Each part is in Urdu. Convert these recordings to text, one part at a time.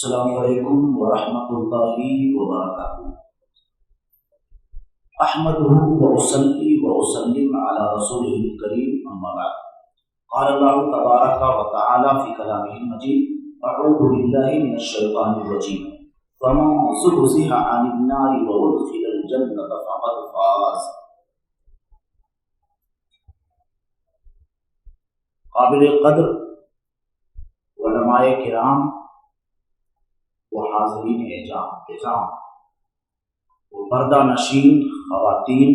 السلام علیکم ورحمۃ اللہ وبرکاتہ۔ احمدہ واصلی واسلم علی رسولہ الکریم، اما بعد۔ قال اللہ تبارک وتعالی فی کلامہ المجید، اعوذ باللہ من الشیطان الرجیم، فمن زحزح عن النار وادخل الجنۃ فقد فاز۔ قابل قدر علماء کرام و حاضرین اعزام، وہ پردہ نشین خواتین،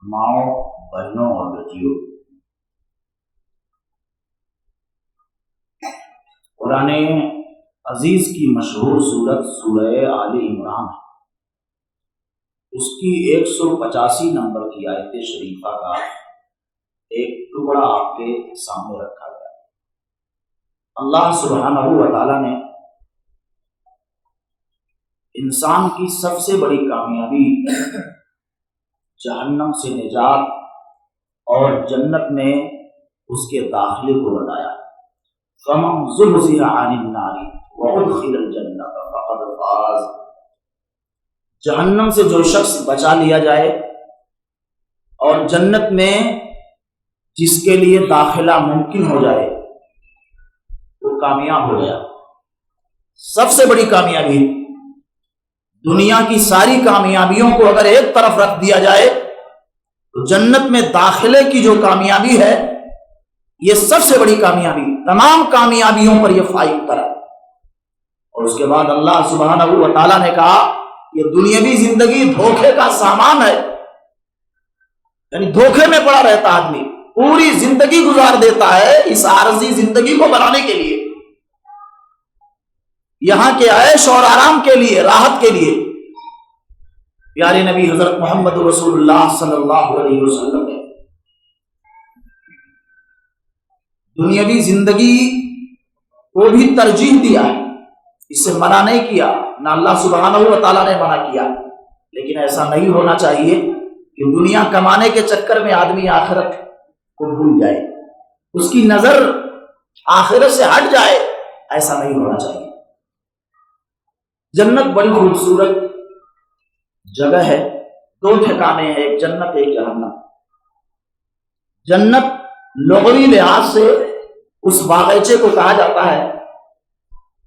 ماؤں، بہنوں اور بیٹیوں، قرآن عزیز کی مشہور سورت سورہ آل عمران ہے۔ اس کی 185 نمبر کی آیت شریفہ کا ایک ٹکڑا آپ کے سامنے رکھا گیا۔ اللہ سبحانہ و تعالیٰ نے انسان کی سب سے بڑی کامیابی جہنم سے نجات اور جنت میں اس کے داخلے کو بتایا۔ فَمَنْ زُحْزِحَ عَنِ النَّارِ وَأُدْخِلَ الْجَنَّةَ فَقَدْ فَازَ۔ جہنم سے جو شخص بچا لیا جائے اور جنت میں جس کے لیے داخلہ ممکن ہو جائے وہ کامیاب ہو گیا۔ سب سے بڑی کامیابی، دنیا کی ساری کامیابیوں کو اگر ایک طرف رکھ دیا جائے تو جنت میں داخلے کی جو کامیابی ہے یہ سب سے بڑی کامیابی، تمام کامیابیوں پر یہ فائق تر ہے۔ اور اس کے بعد اللہ سبحانہ و تعالیٰ نے کہا یہ دنیاوی زندگی دھوکے کا سامان ہے، یعنی دھوکے میں پڑا رہتا آدمی، پوری زندگی گزار دیتا ہے اس عارضی زندگی کو بنانے کے لیے، یہاں کے عیش اور آرام کے لیے، راحت کے لیے۔ پیارے نبی حضرت محمد رسول اللہ صلی اللہ علیہ وسلم نے دنیاوی زندگی کو بھی ترجیح دیا ہے، اس سے منع نہیں کیا، نہ اللہ سبحانہ و تعالیٰ نے منع کیا، لیکن ایسا نہیں ہونا چاہیے کہ دنیا کمانے کے چکر میں آدمی آخرت کو بھول جائے، اس کی نظر آخرت سے ہٹ جائے، ایسا نہیں ہونا چاہیے۔ جنت بڑی خوبصورت جگہ ہے، دو ٹھکانے ہیں، ایک جنت ایک جہنم۔ جنت لغوی لحاظ سے اس باغیچے کو کہا جاتا ہے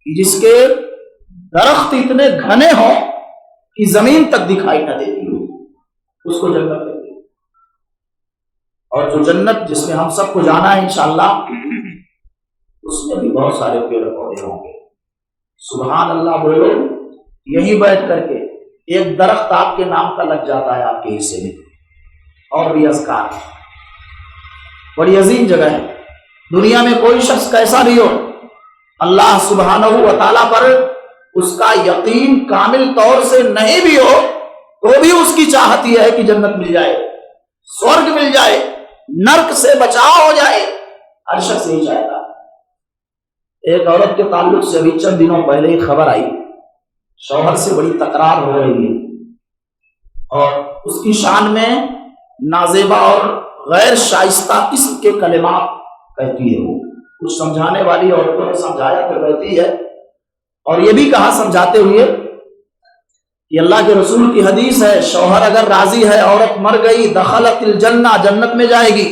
کہ جس کے درخت اتنے گھنے ہوں کہ زمین تک دکھائی نہ دیتی ہو، اس کو جنت کہتے ہیں۔ اور جو جنت جس میں ہم سب کو جانا ہے انشاءاللہ، اس میں بھی بہت سارے پیڑ پودے ہوں گے۔ سبحان اللہ بولو، یہیں بیٹھ کر کے ایک درخت آپ کے نام کا لگ جاتا ہے آپ کے حصے میں، اور بھی اذکار۔ بڑی عظیم جگہ ہے، دنیا میں کوئی شخص کیسا بھی ہو، اللہ سبحانہ و تعالیٰ پر اس کا یقین کامل طور سے نہیں بھی ہو تو بھی اس کی چاہت یہ ہے کہ جنت مل جائے، سورگ مل جائے، نرک سے بچاؤ ہو جائے، ہر شخص یہی چاہتا ہے۔ ایک عورت کے تعلق سے ابھی چند دنوں پہلے ہی خبر آئی، شوہر سے بڑی تکرار ہو رہی ہے اور اس کی شان میں نازیبا اور غیر شائستہ قسم کے کلمات کہتی ہے۔ وہ کچھ سمجھانے والی عورتوں نے سمجھایا تو کہتی ہے، اور یہ بھی کہا سمجھاتے ہوئے کہ اللہ کے رسول کی حدیث ہے، شوہر اگر راضی ہے، عورت مر گئی، دخلت الجنہ، جنت میں جائے گی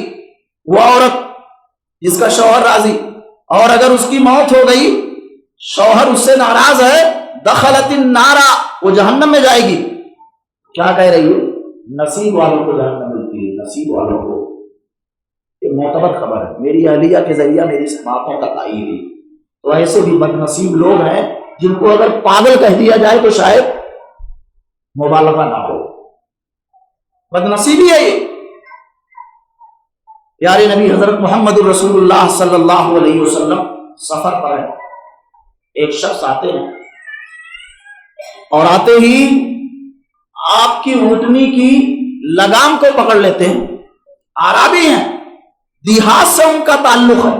وہ عورت جس کا شوہر راضی، اور اگر اس کی موت ہو گئی، شوہر اس سے ناراض ہے، دخلت النار، وہ جہنم میں جائے گی۔ کیا کہہ رہی ہے؟ نصیب والوں کو جہنم ملتی ہے، نصیب والوں کو۔ یہ معتبر خبر ہے، میری اہلیہ کے ذریعہ میری سماعتوں تک آئی ہوئی۔ تو ایسے بھی بد نصیب لوگ ہیں جن کو اگر پاگل کہہ دیا جائے تو شاید مبالغہ نہ ہو، بد نصیبی ہے یہ۔ پیارے نبی حضرت محمد رسول اللہ صلی اللہ علیہ وسلم سفر پر ہیں، ایک شخص آتے ہیں اور آتے ہی آپ کی اونٹنی کی لگام کو پکڑ لیتے ہیں۔ عربی ہیں، دیہات سے ان کا تعلق ہے،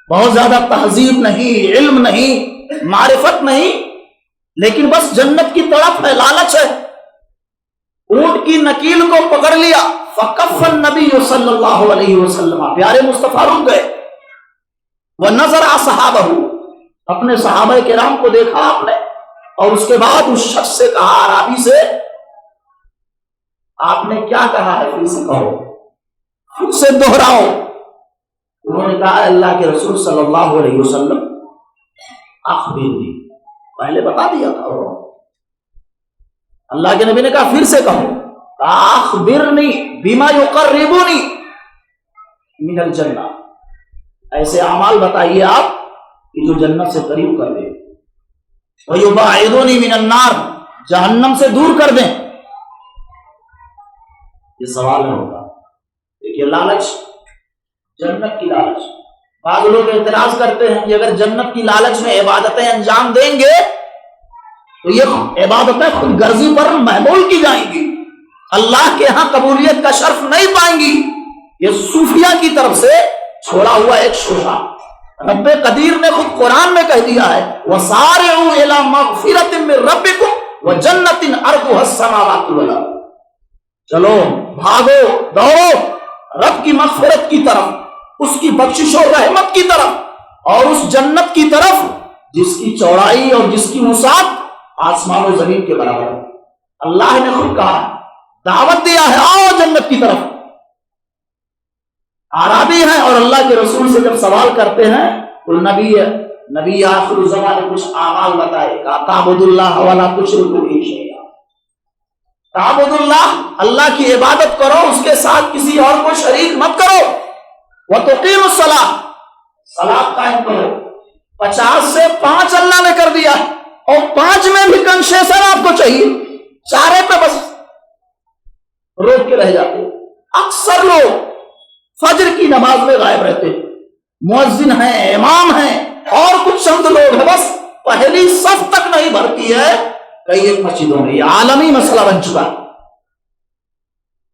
بہت زیادہ تہذیب نہیں، علم نہیں، معرفت نہیں، لیکن بس جنت کی طرف ہے، لالچ ہے۔ اونٹ کی نکیل کو پکڑ لیا، فکف النبی صلی اللہ علیہ وسلم، پیارے مصطفیٰ رک گئے، وَنَظَرَ أَصْحَابَهُ، اپنے صحابہ کرام کو دیکھا آپ نے، اور اس کے بعد اس شخص سے کہا، عربی سے، آپ نے کیا کہا ہے؟ پھر سے کہو، پھر سے دوہراؤ۔ انہوں نے کہا، اللہ کے رسول صلی اللہ علیہ وسلم اخبرنی، پہلے بتا دیا تھا انہوں نے۔ اللہ کے نبی نے کہا پھر سے کہو، کہا اخبرنی بما یقربنی من الجنہ، ایسے اعمال بتائیے آپ کہ جو جنت سے قریب کر دیں، وَيُبَاعِدُونِي مِنَ النَّارِ، جہنم سے دور کر دیں۔ یہ سوال ہوگا، دیکھیے لالچ، جنت کی لالچ۔ بعض لوگ اعتراض کرتے ہیں کہ اگر جنت کی لالچ میں عبادتیں انجام دیں گے تو یہ عبادتیں خود غرضی پر محمول کی جائیں گی، اللہ کے ہاں قبولیت کا شرف نہیں پائیں گی۔ یہ صوفیہ کی طرف سے چھوڑا ہوا ایک شبہ۔ رب قدیر نے خود قرآن میں کہہ دیا ہے، وَسَارِعُوا إِلَىٰ مَغْفِرَةٍ مِّن رَّبِّكُمْ وَجَنَّةٍ عَرْضُهَا السَّمَاوَاتُ وَالْأَرْضُ، چلو بھاگو دوڑو رب کی مغفرت کی طرف، اس کی بخشش و رحمت کی طرف، اور اس جنت کی طرف جس کی چوڑائی اور جس کی وسعت آسمان و زمین کے برابر ہے۔ اللہ نے خود کہا، دعوت دیا ہے، آؤ جنت کی طرف۔ عربی ہیں اور اللہ کے رسول سے جب سوال کرتے ہیں تو نبی آخر الزمان نے کچھ اعمال بتائے، کہا تعبد اللہ ولا تشرک بہ شیئا، تعبد اللہ کی عبادت کرو، اس کے ساتھ کسی اور کو شریک مت کرو، وتقیم الصلاۃ، صلاۃ قائم کرو۔ 50 سے 5 اللہ نے کر دیا، اور 5 میں بھی کنسیشن آپ کو چاہیے، 4 پہ بس روک کے رہ جاتے۔ اکثر لوگ فجر کی نماز میں غائب رہتے، مؤذن ہیں، امام ہیں، اور کچھ چند لوگ ہیں، بس پہلی صف تک نہیں بھرتی ہے کئی ایک مسجدوں میں۔ یہ عالمی مسئلہ بن چکا ہے۔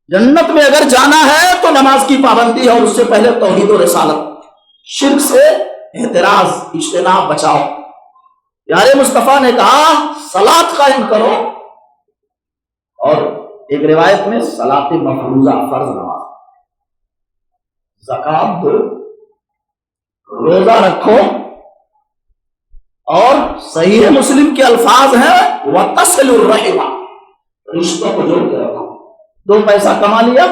جنت میں اگر جانا ہے تو نماز کی پابندی ہے، اور اس سے پہلے توحید و رسالت، شرک سے احتراز، اجتناب، بچاؤ۔ پیارے مصطفیٰ نے کہا صلاۃ قائم کرو، اور ایک روایت میں صلاۃ مفروضہ، فرض نماز، زکات دو، روزہ رکھو، اور صحیح مسلم کے الفاظ ہیں وَتَصِلُ الرَّحِمَ، رشتوں کو جوڑ کے رکھو۔ 2 پیسہ کما لیا،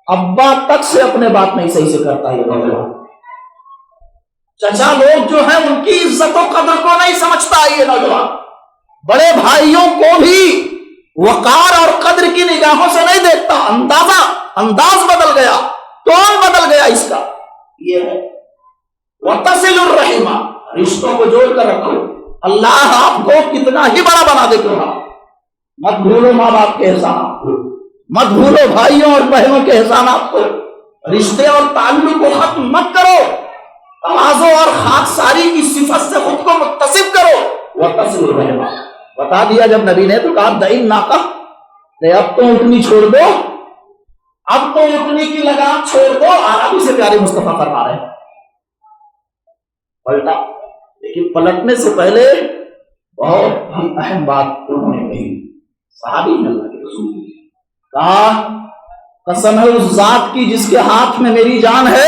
ابا تک سے اپنے بات نہیں صحیح سے کرتا یہ نوجوان، چچا لوگ جو ہیں ان کی عزت و قدر کو نہیں سمجھتا یہ نوجوان، بڑے بھائیوں کو بھی وقار اور قدر کی نگاہوں سے نہیں دیکھتا، انداز بدل گیا، ٹون بدل گیا اس کا۔ یہ ہے وَتَصِلُ الرَّحِمَ، رشتوں کو جوڑ کر رکھو۔ اللہ آپ کو کتنا ہی بڑا بنا دے کیوں نہ، مت بھولو ماں باپ کے احسانات کو، مت بھولو بھائیوں اور بہنوں کے احسانات کو، رشتے اور تعلق کو ختم مت کرو، تواضع اور خاکساری کی صفت سے خود کو متصف کرو۔ وَتَصِلُ الرَّحِمَ بتا دیا جب نبی نے تو کہا دَعِ النَّاقَةَ، اب تو اونٹنی چھوڑ دو، اب تو اونٹنی کی لگام چھوڑ دو۔ عربی سے پیارے مصطفیٰ فرما رہے ہیں، پلٹا، لیکن پلٹنے سے پہلے بہت ہی اہم بات انہوں نے کہی، صحابی ہیں اللہ کے رسول، کہا قسم ہے اس ذات کی جس کے ہاتھ میں میری جان ہے،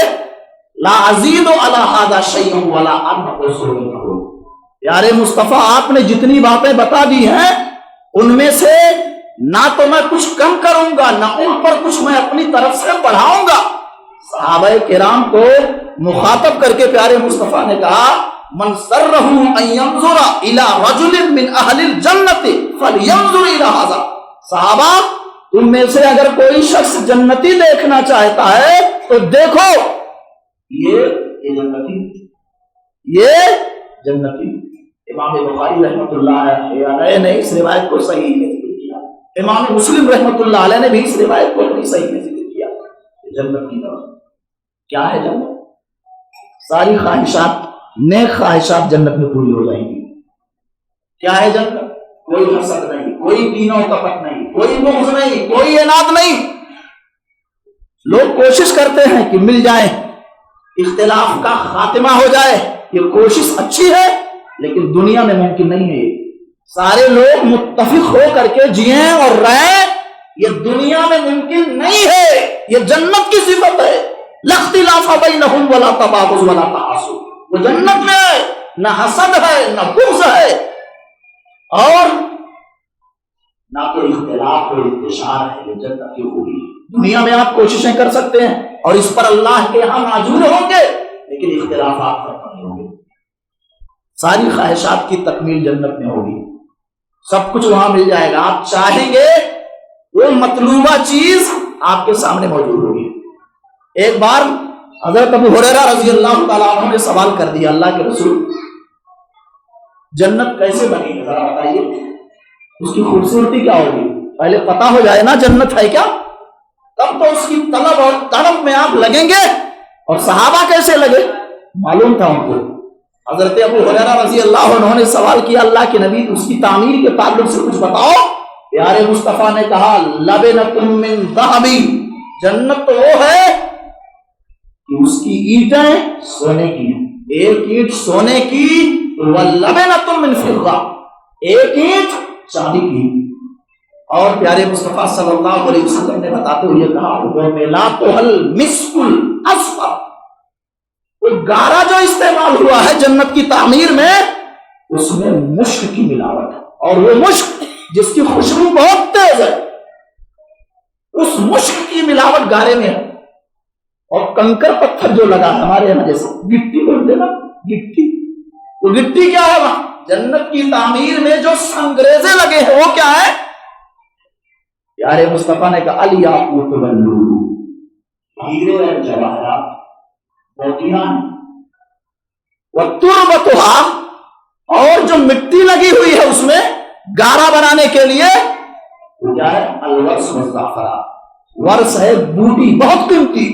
لا ازید علی ھذا شیئا ولا انقص منہ۔ پیارے مصطفیٰ آپ نے جتنی باتیں بتا دی ہیں ان میں سے نہ تو میں کچھ کم کروں گا، نہ ان پر کچھ میں اپنی طرف سے بڑھاؤں گا۔ صحابہ کرام کو مخاطب کر کے پیارے مصطفیٰ نے کہا من سرہ ان ینظر الی رجل من اہل الجنۃ فلینظر الی ھذا، صحابہ تم میں سے اگر کوئی شخص جنتی دیکھنا چاہتا ہے تو دیکھو یہ جنتی۔ امام بخاری رحمۃ اللہ علیہ نے اس روایت کو صحیح میں ذکر کیا، امام مسلم رحمۃ اللہ علیہ نے بھی اس روایت کو اپنی صحیح میں ذکر کیا۔ جنت کی طرف کیا ہے؟ جنت ساری خواہشات، نیک خواہشات جنت میں پوری ہو جائیں گی۔ کیا ہے جنت؟ کوئی حسد نہیں، کوئی کین و کپٹ نہیں، کوئی بغض نہیں، کوئی عناد نہیں۔ لوگ کوشش کرتے ہیں کہ مل جائیں، اختلاف کا خاتمہ ہو جائے، یہ کوشش اچھی ہے لیکن دنیا میں ممکن نہیں ہے۔ سارے لوگ متفق ہو کر کے جئیں اور رہیں، یہ دنیا میں ممکن نہیں ہے، یہ جنت کی صفت ہے۔ لا اختلاف بینہم ولا تباغض ولا تعاصب، وہ جنت میں نہ حسد ہے نہ بغض ہے اور نہ کوئی اختلاف اور انتشار ہے. یہ جنت کی خوبی. دنیا میں آپ کوششیں کر سکتے ہیں اور اس پر اللہ کے یہاں معذور ہوں گے لیکن اختلافات ختم نہیں ہوں گے. ساری خواہشات کی تکمیل جنت میں ہوگی. سب کچھ وہاں مل جائے گا. آپ چاہیں گے وہ مطلوبہ چیز آپ کے سامنے موجود ہوگی. ایک بار حضرت ابو ہریرہ رضی اللہ تعالیٰ عنہ نے سوال کر دیا, اللہ کے رسول جنت کیسے بنی ہے ذرا بتائیے, اس کی خوبصورتی کیا ہوگی؟ پہلے پتا ہو جائے نا جنت ہے کیا, تب تو اس کی طلب اور طلب میں آپ لگیں گے. اور صحابہ کیسے لگے؟ معلوم تھا ان کو. حضرت ابو ہریرہ رضی اللہ عنہ نے سوال کیا, اللہ کے نبی اس کی تعمیر کے تعلق سے کچھ بتاؤ. پیارے مصطفیٰ نے کہا لبنۃ من ذہب, جنت تو وہ ہے کہ اس کی اینٹیں سونے کی ہیں, ایک اینٹ سونے کی, وَلَبَنَةٌ مِّن فِضَّةٍ, ایک اینٹ چاندی کی. اور پیارے مصطفیٰ صلی اللہ علیہ وسلم نے بتاتے ہوئے کہا وَمِلَاتُهَا الْمِسْكُ الْأَصْفَرُ, وہ گارا جو استعمال ہوا ہے جنت کی تعمیر میں اس میں مشک کی ملاوٹ ہے, اور وہ مشک جس کی خوشبو بہت تیز ہے, اس مشک کی ملاوٹ گارے میں ہے. اور کنکر پتھر جو لگا ہمارے یہاں جیسے گٹی بولتے نا, گٹی, وہ گٹی کیا ہے وہاں جنت کی تعمیر میں جو سنگریزے لگے ہیں وہ کیا ہے؟ پیارے مصطفیٰ نے کہا الیاقوت واللؤلؤ, ہیرے اور جواہرات, موتیاں, والتربتها, اور جو مٹی لگی ہوئی ہے اس میں گارا بنانے کے لیے وہ کیا ہے؟ الورس والزعفران, ورس ہے بوٹی بہت قیمتی,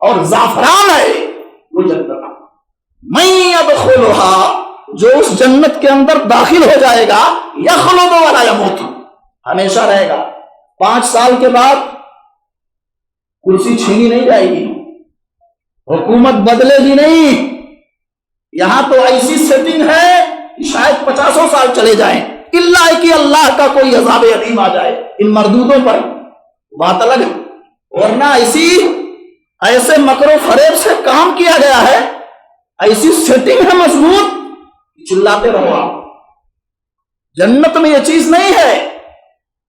اور زعفران ہے وہ جنت. من يدخلها, جو اس جنت کے اندر داخل ہو جائے گا, یخلد ولا یموت, ہمیشہ رہے گا. 5 سال کے بعد کرسی چھینی نہیں جائے گی, حکومت بدلے گی نہیں. یہاں تو ایسی سیٹنگ ہے کہ شاید 50 سال چلے جائیں, الا کہ اللہ کا کوئی عذاب علیم آ جائے ان مردودوں پر, بات الگ ہے. ورنہ ایسے مکر و فریب سے کام کیا گیا ہے, ایسی سیٹنگ ہے مضبوط, چلاتے رہو آپ. جنت میں یہ چیز نہیں ہے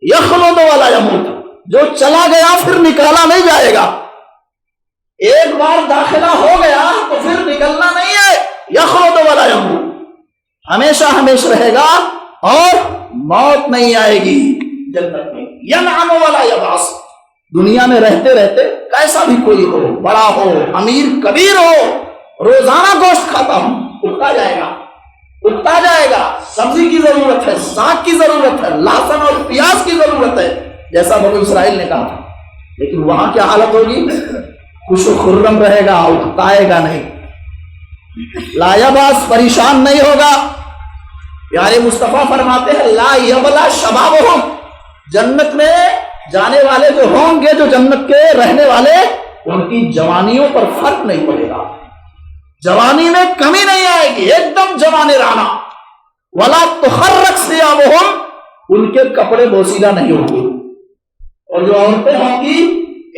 یخلد ولا یموت, جو چلا گیا پھر نکالا نہیں جائے گا. ایک بار داخلہ ہو گیا تو پھر نکلنا نہیں ہے. یخلد ولا یموت, ہمیشہ ہمیشہ رہے گا اور موت نہیں آئے گی جنت میں. ینعم ولا یبعث, دنیا میں رہتے رہتے کیسا بھی کوئی ہو, بڑا ہو, امیر کبیر ہو, روزانہ گوشت کھاتا ہوں, اٹھتا جائے گا, اٹھتا جائے گا. سبزی کی ضرورت ہے, ساگ کی ضرورت ہے, لہسن اور پیاز کی ضرورت ہے, جیسا بنو اسرائیل نے کہا تھا. لیکن وہاں کیا حالت ہوگی؟ خوش و خرم رہے گا, اٹھتائے گا نہیں, لا یبعث, پریشان نہیں ہوگا. پیارے مصطفیٰ فرماتے ہیں لا یبلا شبابہم, جنت میں جانے والے جو ہوں گے, جو جنت کے رہنے والے, ان کی جوانیوں پر فرق نہیں پڑے گا, جوانی میں کمی نہیں آئے گی, ایک دم جوان رانا. ولا تخرق ثیابہم, ان کے کپڑے بوسیدہ نہیں ہوں گے. اور جو عورتیں ہوں گی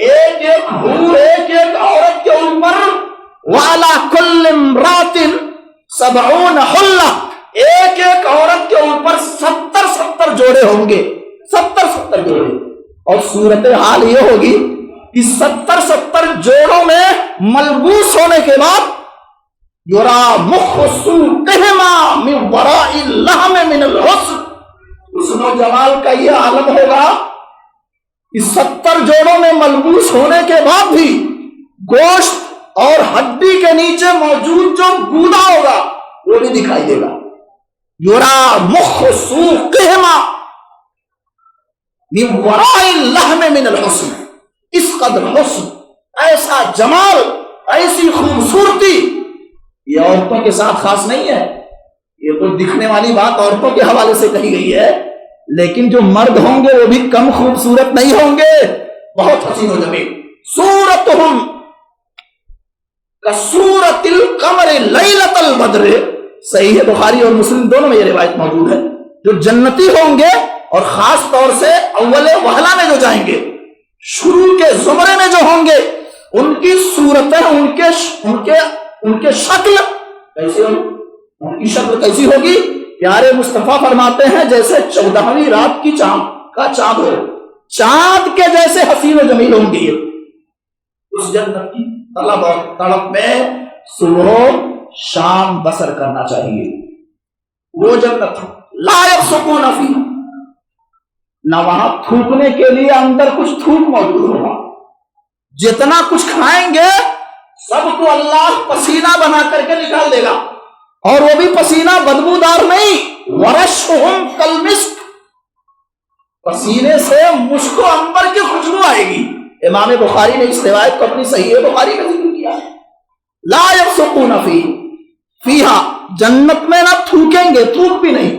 ایک ایک حور, ایک ایک عورت کے اوپر وعلی کل امرأۃ 70 حلہ, ایک ایک عورت کے اوپر 70 جوڑے ہوں گے, 70 جوڑے. اور صورتحال یہ ہوگی کہ 70 جوڑوں میں ملبوس ہونے کے بعد یرا مخ سوقہما من وراء اللحم من الحسن, حسن و جمال کا یہ عالم ہوگا کہ 70 جوڑوں میں ملبوس ہونے کے بعد بھی گوشت اور ہڈی کے نیچے موجود جو گودا ہوگا وہ بھی دکھائی دے گا. یرا مخ سوقہما من وراء اللحم من الحسن, اس قدر حسن, ایسا جمال, ایسی خوبصورتی, یہ عورتوں کے ساتھ خاص نہیں ہے. یہ تو دکھنے والی بات عورتوں کے حوالے سے کہی گئی ہے, لیکن جو مرد ہوں گے وہ بھی کم خوبصورت نہیں ہوں گے, بہت حسین و جمیل. صورتہم کصورت القمر لیلۃ البدر, صحیح بخاری اور مسلم دونوں میں یہ روایت موجود ہے. جو جنتی ہوں گے اور خاص طور سے اول وہلہ میں جو جائیں گے, شروع کے زمرے میں جو ہوں گے, ان کی صورتیں, ان کے شکل کیسے ہوں؟ ان کی شکل کیسی ہوگی؟ پیارے مصطفیٰ فرماتے ہیں جیسے 14ویں رات کی چاند کا چاند ہو، چاند کے جیسے حسین و جمیل ہوں گی۔ اس جنت کی طلب اور تڑپ میں صبح و شام بسر کرنا چاہیے۔ وہ جنت لا یبصقون فیہا، نہ وہاں تھوکنے کے لیے اندر کچھ تھوک موجود ہوگا، جتنا کچھ کھائیں گے سب کو اللہ پسینہ بنا کر کے نکال دے گا، اور وہ بھی پسینہ بدبودار نہیں، ورشھہم کالمسک، پسینے سے مشک و عنبر کی خوشبو آئے گی۔ امام بخاری نے اس روایت کو اپنی صحیح بخاری میں ذکر کیا ہے۔ لا یبصقون فیہا، جنت میں نہ تھوکیں گے، تھوک بھی نہیں،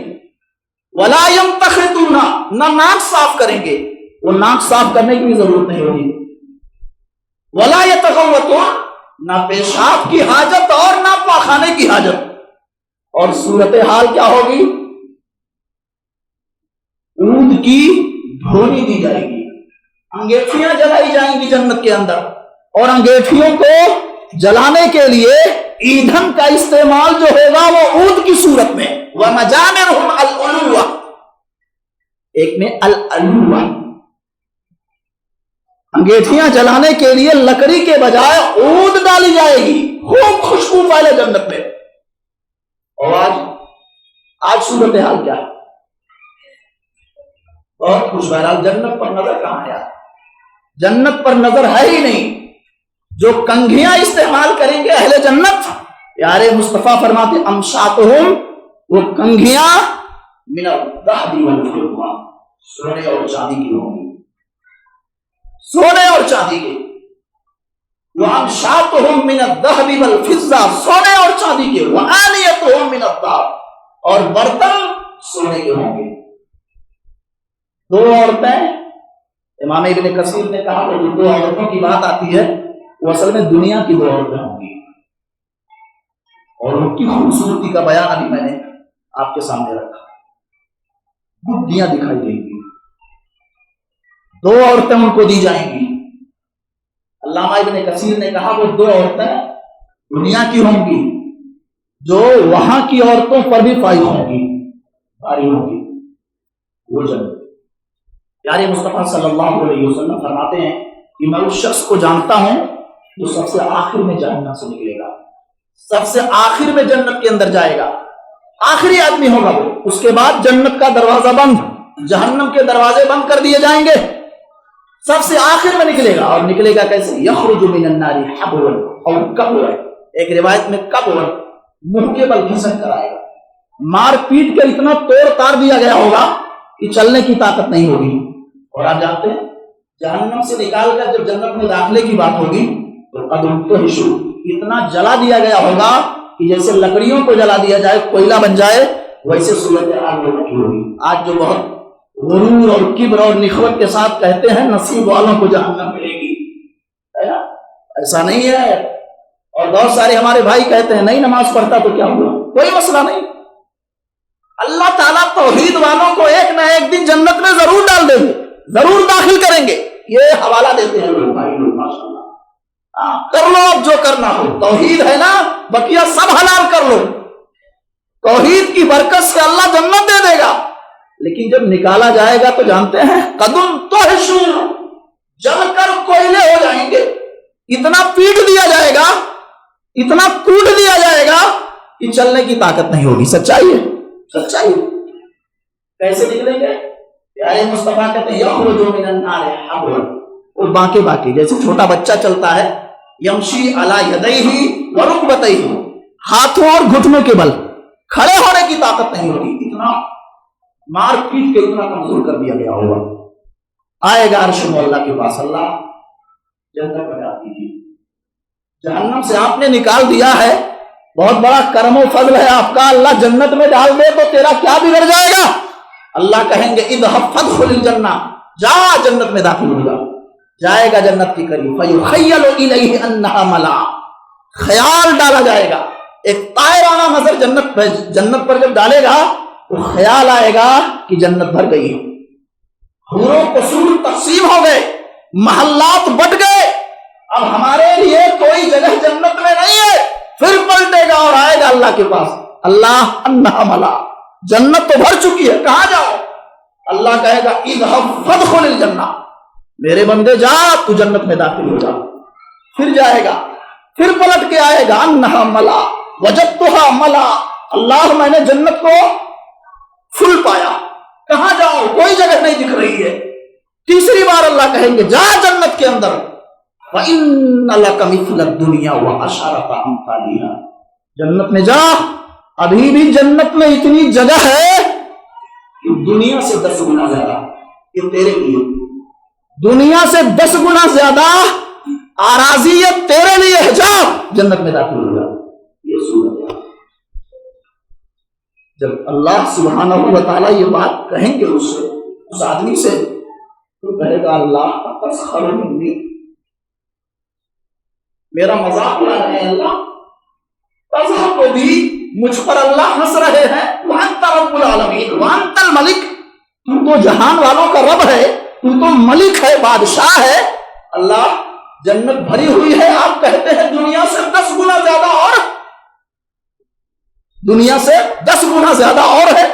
ولا یمتخطون، نہ ناک صاف کریں گے، وہ ناک صاف کرنے کی بھی ضرورت نہیں ہوگی، ولا یتغوطون، نہ پیشاب کی حاجت اور نہ پاخانے کی حاجت۔ اور صورتحال کیا ہوگی؟ اونٹ کی دھونی دی جائے گی، انگیٹھیاں جلائی جائیں گی جنت کے اندر، اور انگیٹھیوں کو جلانے کے لیے ایندھن کا استعمال جو ہوگا وہ اونٹ کی صورت میں، وَمَجَامِرُهُمْ الْعُلُوَّةُ، ایک میں الْعُلُوَّةُ، انگیٹھیاں جلانے کے لیے لکڑی کے بجائے اونٹ ڈالی جائے گی، خوب خوشبو پھیلے جنت میں۔ اور آج صورتحال کیا ہے؟ بہت خوش بہرحال جنت پر نظر کہاں ہے؟ جنت پر نظر ہے ہی نہیں۔ جو کنگھیاں استعمال کریں گے اہل جنت، پیارے مصطفیٰ فرماتے امشاتہم، وہ کنگھیاں من الذہب والفضہ، سونے اور چاندی کی ہوں گی، سونے اور چاندی کی۔ وَأَمْشَاتُهُمْ مِنَ الذَّهَبِ وَالْفِضَّةِ، سونے اور چاندی کے، وَآنِيَتُهُمْ مِنَ الذَّهَبِ، اور برتن سونے کے ہوں گے۔ دو عورتیں، امام ابن کثیر نے کہا کہ جو دو عورتوں کی بات آتی ہے وہ اصل میں دنیا کی دو عورتیں ہوں گی، اور ان کی خوبصورتی کا بیان ابھی میں نے آپ کے سامنے رکھا۔ بدیاں دکھائی دیں گی، دو عورتیں ان کو دی جائیں گی۔ علامہ ابن کثیر نے کہا وہ دو عورتیں دنیا کی ہوں گی جو وہاں کی عورتوں پر بھی فائز ہوں گی، بھاری ہوں گی، وہ جنت۔ پیارے مصطفیٰ صلی اللہ علیہ وسلم فرماتے ہیں کہ میں اس شخص کو جانتا ہوں جو سب سے آخر میں جہنم سے نکلے گا، سب سے آخر میں جنت کے اندر جائے گا، آخری آدمی ہوگا وہ۔ اس کے بعد جنت کا دروازہ بند، جہنم کے دروازے بند کر دیے جائیں گے، سب سے آخر میں نکلے گا۔ اور نکلے گا کیسے؟ یخرج من النار حبوا اور کبوا، ایک روایت میں کبوا، منہ کے بل گھسٹ کر آئے گا، مار پیٹ کے اتنا توڑ تار دیا گیا ہوگا کہ چلنے کی طاقت نہیں ہوگی۔ اور آپ جانتے ہیں جہنم سے نکال کر جب جنت میں داخلے کی بات ہوگی تو قدم تو ہشو، اتنا جلا دیا گیا ہوگا کہ جیسے لکڑیوں کو جلا دیا جائے کوئلہ بن جائے، ویسے صورت حال ہوگی۔ آج جو بہت غرور اور کبر اور نخوت کے ساتھ کہتے ہیں نصیب والوں کو جہنم ملے گی، ایسا نہیں ہے۔ اور بہت سارے ہمارے بھائی کہتے ہیں نہیں نماز پڑھتا تو کیا ہوا، کوئی مسئلہ نہیں، اللہ تعالیٰ توحید والوں کو ایک نہ ایک دن جنت میں ضرور ڈال دیں گے، ضرور داخل کریں گے۔ یہ حوالہ دیتے ہیں لوگ بھائی لوگ، ماشاءاللہ کر لو اب جو کرنا ہو، توحید ہے نا، بقیہ سب حلال کر لو، توحید کی برکت سے اللہ جنت دے دے گا۔ لیکن جب نکالا جائے گا تو جانتے ہیں قدم تو ہشور، جل کر کوئلے ہو جائیں گے، اتنا پیٹ دیا جائے گا، اتنا کوٹ دیا جائے گا کہ چلنے کی طاقت نہیں ہوگی۔ سچائی ہے، سچائی ہے۔ کیسے نکلیں گے؟ پیارے مصطفیٰ کہتے ہیں یخرج من النار حبوا، وہ باقی جیسے چھوٹا بچہ چلتا ہے، یمشی علی یدیہ ورکبتیہ، ہاتھوں اور گھٹنوں کے بل، کھڑے ہونے کی طاقت نہیں ہوگی، اتنا مار پیٹ کے اتنا کمزور کر دیا گیا ہوگا۔ آئے گا عرش مولا کے پاس، اللہ جنت میں ڈال دیجیے، جہنم سے آپ نے نکال دیا ہے، بہت بڑا کرم و فضل ہے آپ کا، اللہ جنت میں ڈال دے تو تیرا کیا بگڑ جائے گا؟ اللہ کہیں گے اذهب فادخل الجنہ، جا جنت میں داخل ہو جا، جائے گا جنت کی قریب، فیخیل الیہ انہا ملا، خیال ڈالا جائے گا، ایک طائرانہ نظر جنت پر جب ڈالے گا تو خیال آئے گا کہ جنت بھر گئی ہے، حور و قصور تقسیم ہو گئے، محلات بٹ گئے، اب ہمارے لیے کوئی جگہ جنت میں نہیں ہے، پھر پلٹے گا اور آئے گا اللہ کے پاس، اللہ انہا ملا، جنت تو بھر چکی ہے، کہاں جاؤ؟ اللہ کہے گا اذهب فادخل الجنہ، میرے بندے جا تو جنت میں داخل ہو جا۔ پھر جائے گا، پھر پلٹ کے آئے گا انہا ملا وجدتها ملا، اللہ میں نے جنت کو فل پایا، کہاں جاؤ؟ کوئی جگہ نہیں دکھ رہی ہے۔ تیسری بار اللہ کہیں گے جا جنت کے اندر، وَإِنَّ لَكَ مِثْلَ الدُّنْيَا وَعَشَرَةَ أَمْثَالِهَا، جنت میں جا، ابھی بھی جنت میں اتنی جگہ ہے کہ دنیا سے 10 گنا زیادہ یہ تیرے لیے، دنیا سے 10 گنا زیادہ آراضیت تیرے لیے ہے، جا جنت میں داخل ہو جا۔ یہ صورت ہے جب اللہ سبحانہ و تعالیٰ یہ بات کہیں گے اس آدمی سے، تو کہے گا اللہ تسخر منی، میرا مذاق اڑا رہے ہیں اللہ، تذہب کو بھی مجھ پر اللہ ہنس رہے ہیں، وانت رب العالمین وانت الملک، تو تو جہان والوں کا رب ہے، تو تو ملک ہے، بادشاہ ہے۔ اللہ جنت بھری ہوئی ہے، آپ کہتے ہیں دنیا سے 10 گنا زیادہ، اور دنیا سے 10 گنا زیادہ اور ہے۔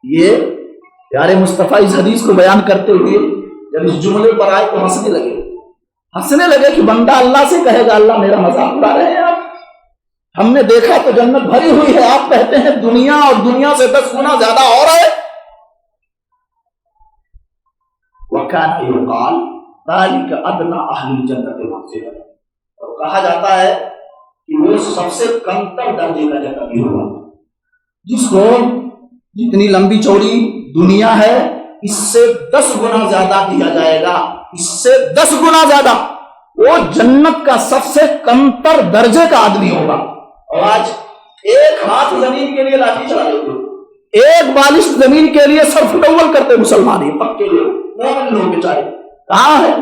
یہ پیارے مصطفیٰ اس حدیث کو بیان کرتے ہوئے جب اس جملے پر آئے تو ہنسنے لگے کہ بندہ اللہ سے کہے گا اللہ میرا مذاق اڑا رہے ہیں آپ، ہم نے دیکھا تو جنت بھری ہوئی ہے، آپ کہتے ہیں دنیا اور دنیا سے 10 گنا زیادہ اور ہے۔ وَكَانَ يُقَالُ ذَلِكَ أَدْنَىٰ أَهْلِ الْجَنَّةِ مَنزِلَةً، اور کہا جاتا ہے کہ وہ سب سے کمتر درجے کا جنتی ہوگا، جس کو جتنی لمبی چوڑی دنیا ہے اس سے 10 گنا زیادہ دیا جائے گا، اس سے 10 گنا زیادہ، وہ جنت کا سب سے کمتر درجے کا آدمی ہوگا۔ اور آج ایک ہاتھ زمین کے لیے لاٹھی چلا لیتے، ایک بالش زمین کے لیے سر فٹول کرتے مسلمان، یہ پکے لوگ مومن لوگ بیچارے کہاں ہے؟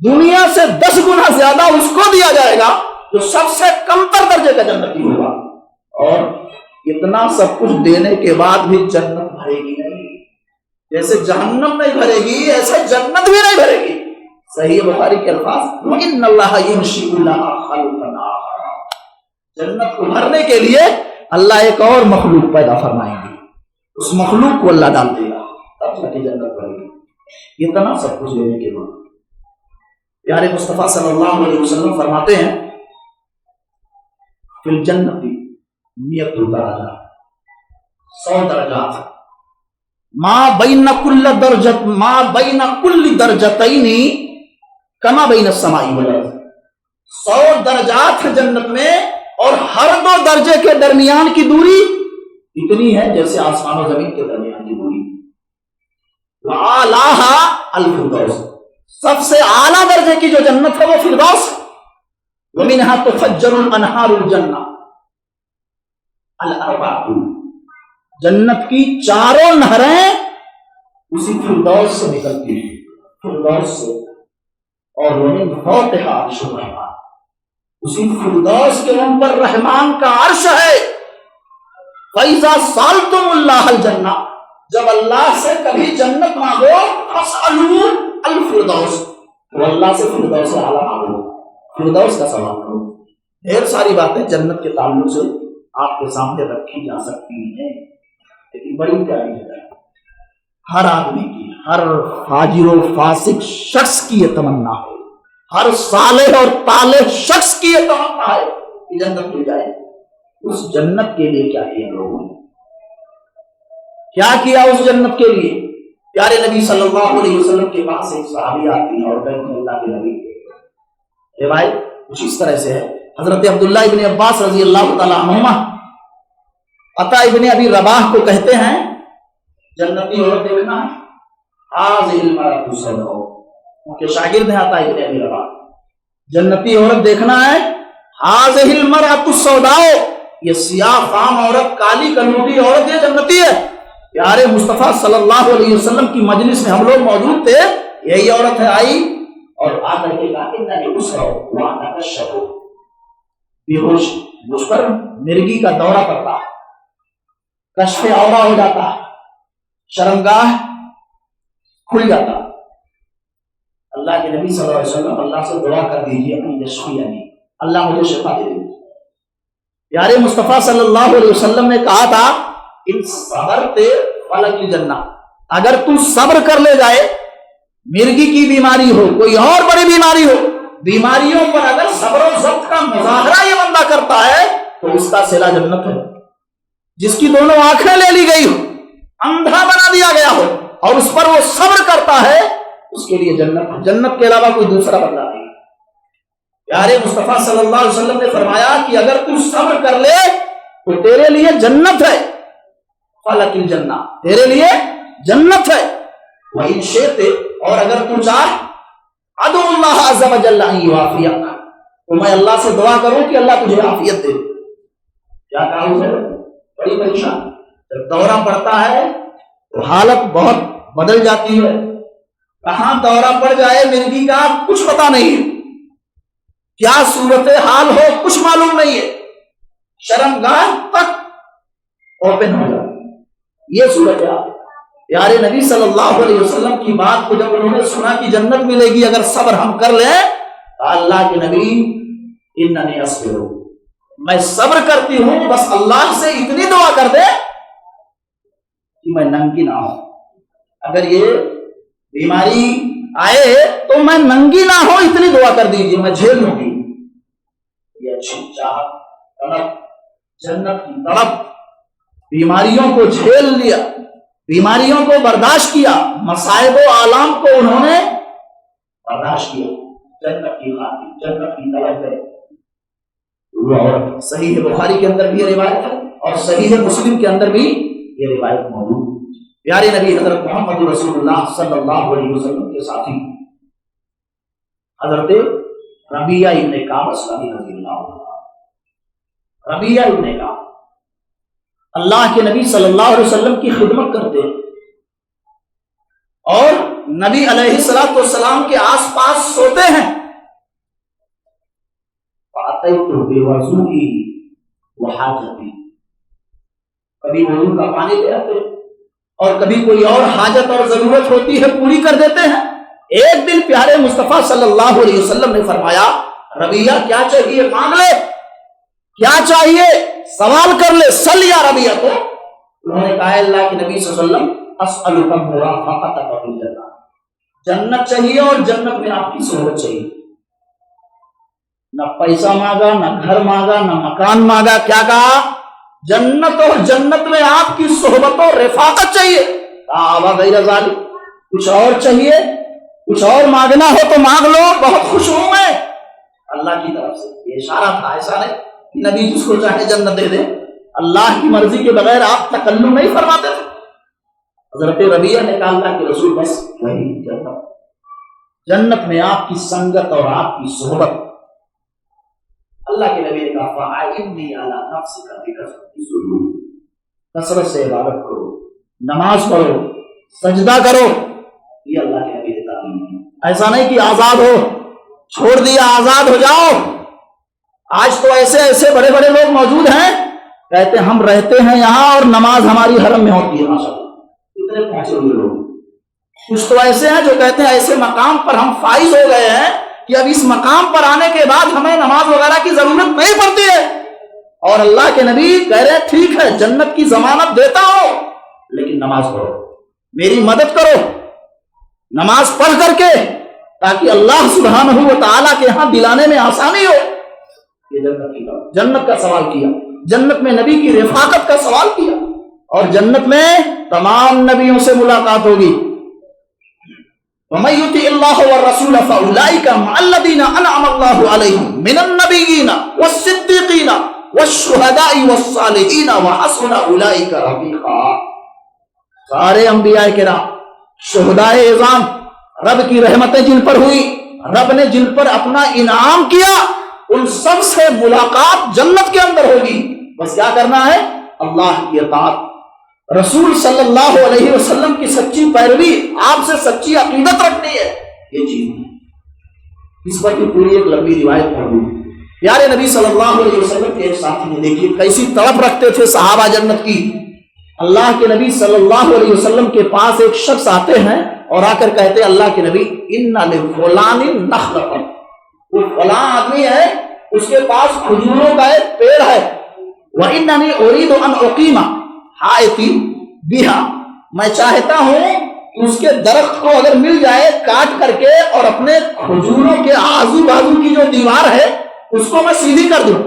دنیا سے 10 گنا زیادہ اس کو دیا جائے گا جو سب سے کمتر درجے کا جنتی ہوگا، اور اتنا سب کچھ دینے کے بعد بھی جنت بھرے گی نہیں، جیسے جہنم نہیں بھرے گی ایسے جنت بھی نہیں بھرے گی۔ صحیح بخاری کے الفاظ وَإِنَّ اللَّهَ يُنشِئُ لَهَا خَلْقًا آخَرَ، جنت کو بھرنے کے لیے اللہ ایک اور مخلوق پیدا فرمائیں گے، اس مخلوق کو اللہ ڈال دے گا، تب جا کے جنت بھرے گی۔ اتنا سب کچھ لینے کے بعد پیارے مصطفیٰ صلی اللہ علیہ وسلم فرماتے ہیں فی الجنت 100 درجات، 100 درجات، ما بین کل درجتین کما بین السماء والارض، 100 درجات ہیں جنت میں، اور ہر 2 درجے کے درمیان کی دوری اتنی ہے جیسے آسمان و زمین کے درمیان کی دوری۔ وَأَعْلَاهَا الْفِرْدَوْسِ، سب سے اعلیٰ درجے کی جو جنت ہے وہ فردوس۔ وَمِنْهَا تُفَجَّرُ الْأَنْهَارُ الْجَنَّةِ الْأَرْبَعُ، جنت کی 4 نہریں اسی فردوس سے نکلتی ہیں، فردوس سے، اور وَمِنْ فَوْقِهَا عَرْشُ الرَّحْمَٰنِ، اسی فردوس کے اوپر رحمان کا عرش ہے۔ فَإِذَا سَأَلْتُمُ اللَّهَ الْجَنَّةَ، جب اللہ سے کبھی جنت مانگو فَاسْأَلُوا الْفِرْدَوْسَ، تو اللہ سے فردوس اعلیٰ مانگو، فردوس کا سوال کرو۔ ڈھیر ساری باتیں جنت کے تعلق سے آپ کے سامنے رکھی جا سکتی ہیں، لیکن بڑی پیاری ہے، ہر آدمی کی، ہر فاجر و فاسق شخص کی یہ تمنا ہے، ہر صالح اور طالح شخص کی یہ تمنا ہے کہ جنت مل جائے۔ اس جنت کے لیے کیا کیا لوگوں نے، کیا کیا اس جنت کے لیے؟ پیارے نبی صلی اللہ علیہ وسلم کے پاس ایک صحابی آتی ہے اور کہتے ہیں اللہ کے نبی، روایت کچھ اس طرح سے ہے، حضرت عبداللہ ابن عباس رضی اللہ تعالیٰ عنہما عطا ابن ابی رباح کو کہتے ہیں جنتی عورت دیکھنا ہے، حاذہ المرأۃ السوداء، ان کے شاگرد ہیں عطا ابن ابی رباح، جنتی عورت دیکھنا ہے، حاذہ المرأۃ السوداء، یہ سیاہ فام عورت، کالی کلوٹی عورت یہ جنتی ہے۔ پیارے مصطفیٰ صلی اللہ علیہ وسلم کی مجلس میں ہم لوگ موجود تھے، یہی عورت ہے آئی اور آ کر کے کہا اننی اسرع وانا اشرب، بے ہوش، مجھ پر مرگی کا دورہ پڑتا، کشف عورہ ہو جاتا، شرمگاہ کھل جاتا۔ اللہ کے نبی صلی اللہ علیہ وسلم اللہ سے دعا کر دیجیے ان یشفینی، اللہ مجھے شفا دے دے۔ پیارے مصطفیٰ صلی اللہ علیہ وسلم نے کہا تھا ان صبرتے فلک الجنہ، اگر تو صبر کر لے جائے، مرگی کی بیماری ہو، کوئی اور بڑی بیماری ہو، بیماریوں پر اگر صبر و ضبط کا مظاہرہ یہ بندہ کرتا ہے تو اس کا صلہ جنت ہے۔ جس کی دونوں آنکھیں لے لی گئی ہو، اندھا بنا دیا گیا ہو، اور اس پر وہ صبر کرتا ہے، اس کے لیے جنت ہے، جنت کے علاوہ کوئی دوسرا بندہ نہیں۔ پیارے مصطفیٰ صلی اللہ علیہ وسلم نے فرمایا کہ اگر تو صبر کر لے تو تیرے لیے جنت ہے، فلک الجنہ، تیرے لیے جنت ہے۔ وَإِن شِئْتَ، اور اگر تو چاہ، ادعو اللہ عز وجل ان یعافیک، تو میں اللہ سے دعا کروں کہ اللہ تجھے عافیت دے۔ کیا کہا اسے؟ بڑی پریشان، جب دورہ پڑتا ہے تو حالت بہت بدل جاتی ہے، کہاں دورہ پڑ جائے مرگی کا کچھ پتا نہیں ہے، کیا صورتحال ہو کچھ معلوم نہیں ہے، شرمگاہ تک اوپن ہو جائے، یہ صورتحال۔ پیارے نبی صلی اللہ علیہ وسلم کی بات کو جب انہوں نے سنا کہ جنت ملے گی اگر صبر ہم کر لیں، تو اللہ کے نبی اننی اصبر، میں صبر کرتی ہوں، بس اللہ سے اتنی دعا کر دے کہ میں ننگی نہ ہوں، اگر یہ بیماری آئے تو میں ننگی نہ ہوں، اتنی دعا کر دیجیے، میں جھیل لوں گی۔ یہ اچھی چاہت، طلب، جنت کی طلب، بیماریوں کو جھیل لیا، بیماریوں کو برداشت کیا، مصائب و آلام کو انہوں نے برداشت کیا، جنت کی خاطر، جنت کی طلب ہے۔ اور صحیح بخاری کے اندر بھی یہ روایت ہے اور صحیح مسلم کے اندر بھی یہ روایت موجود ہے۔ پیارے نبی حضرت محمد رسول اللہ صلی اللہ علیہ وسلم کے ساتھی حضرت ربیعہ ابن کعب اسلمی رضی اللہ عنہ، ربیعہ ابن کعب اللہ کے نبی صلی اللہ علیہ وسلم کی خدمت کرتے ہیں اور نبی علیہ الصلوۃ والسلام کے آس پاس سوتے ہیں۔ فَأَتَيْتُ بِوَضُوئِي وَحَاجَتِي، کبھی وضو کا پانی لے آتے اور کبھی کوئی اور حاجت اور ضرورت ہوتی ہے پوری کر دیتے ہیں۔ ایک دن پیارے مصطفیٰ صلی اللہ علیہ وسلم نے فرمایا ربیعہ کیا چاہیے مانگ لے، کیا چاہیے سوال کر لے، سل یا ربیعہ۔ تو انہوں نے کہا اللہ کے نبی صلی اللہ علیہ وسلم اسألک مرافقتک فی الجنہ، جنت چاہیے اور جنت میں آپ کی صحبت چاہیے۔ نہ پیسہ مانگا، نہ گھر مانگا، نہ مکان مانگا، کیا کہا؟ جنت اور جنت میں آپ کی صحبت اور رفاقت چاہیے۔ غیر ذالک، کچھ اور چاہیے، کچھ اور مانگنا ہو تو مانگ لو، بہت خوش ہوں میں اللہ کی طرف سے۔ یہ اشارہ تھا، ایسا نہیں کہ نبی جس کو چاہے جنت دے دے، اللہ کی مرضی کے بغیر آپ تکلم نہیں فرماتے تھے۔ حضرت ربیعہ نے کہا اللہ کے رسول بس وہی جنت، جنت میں آپ کی سنگت اور آپ کی صحبت۔ اللہ کے نبی نے کہا فَأَعِنِّي عَلَىٰ نَفْسِكَ بِكَثْرَةِ السُّجُودِ، کثرت سے عبادت کرو، نماز پڑھو، سجدہ کرو، یہ اللہ کے نبی نے تعلیم دی۔ ایسا نہیں کہ آزاد ہو، چھوڑ دیا آزاد ہو جاؤ۔ آج تو ایسے ایسے بڑے بڑے لوگ موجود ہیں کہتے ہم رہتے ہیں یہاں اور نماز ہماری حرم میں ہوتی ہے، ماشاءاللہ اتنے پہنچے ہوئے لوگ۔ کچھ تو ایسے ہیں جو کہتے ہیں ایسے مقام پر ہم فائز ہو گئے ہیں کہ اب اس مقام پر آنے کے بعد ہمیں نماز وغیرہ کی ضرورت نہیں پڑتی ہے، اور اللہ کے نبی کہہ رہے ہیں ٹھیک ہے جنت کی ضمانت دیتا ہوں لیکن نماز پڑھو، میری مدد کرو نماز پڑھ کر کے، تاکہ اللہ سبحانہ و تعالیٰ کے ہاں دلانے میں آسانی ہو۔ یہ جنت کا سوال کیا، جنت میں نبی کی رفاقت کا سوال کیا، اور جنت میں تمام نبیوں سے ملاقات ہوگی۔ وَمَن يُطِعِ اللَّهَ وَالرَّسُولَ فَأُولَٰئِكَ مَعَ الَّذِينَ أَنْعَمَ اللَّهُ عَلَيْهِم مِّنَ النَّبِيِّينَ وَالصِّدِّيقِينَ وَالشُّهَدَاءِ وَالصَّالِحِينَ وَحَسُنَ أُولَٰئِكَ رَفِيقًا۔ سارے انبیاء کرام، شہدائے اعظام، رب کی رحمتیں جن پر ہوئی، رب نے جن پر اپنا انعام کیا، ان سب سے ملاقات جنت کے اندر ہوگی۔ بس کیا کرنا ہے؟ اللہ کی اطاعت، رسول صلی اللہ علیہ وسلم کی سچی پیروی، آپ سے سچی عقیدت رکھنی ہے، یہ چیز ہے۔ اس پر کی پوری ایک لمبی روایت موجود ہے۔ پیارے نبی صلی اللہ علیہ وسلم کے ایک ساتھی نے دیکھیے کیسی طلب رکھتے تھے صحابہ جنت کی۔ اللہ کے نبی صلی اللہ علیہ وسلم کے پاس ایک شخص آتے ہیں اور آ کر کہتے ہیں اللہ کے نبی اِنَّ لِفُلَانٍ نَخْلَةً، وہ فلاں آدمی ہے اس کے پاس کھجوروں کا ایک پیڑ ہے، وَإِنَّنِي أُرِيدُ أَنْ أُقِيمَ حَائِطِي بِهَا، میں چاہتا ہوں کہ اس کے درخت کو اگر مل جائے کاٹ کر کے اور اپنے کھجوروں کے آزو بازو کی جو دیوار ہے اس کو میں سیدھی کر دوں،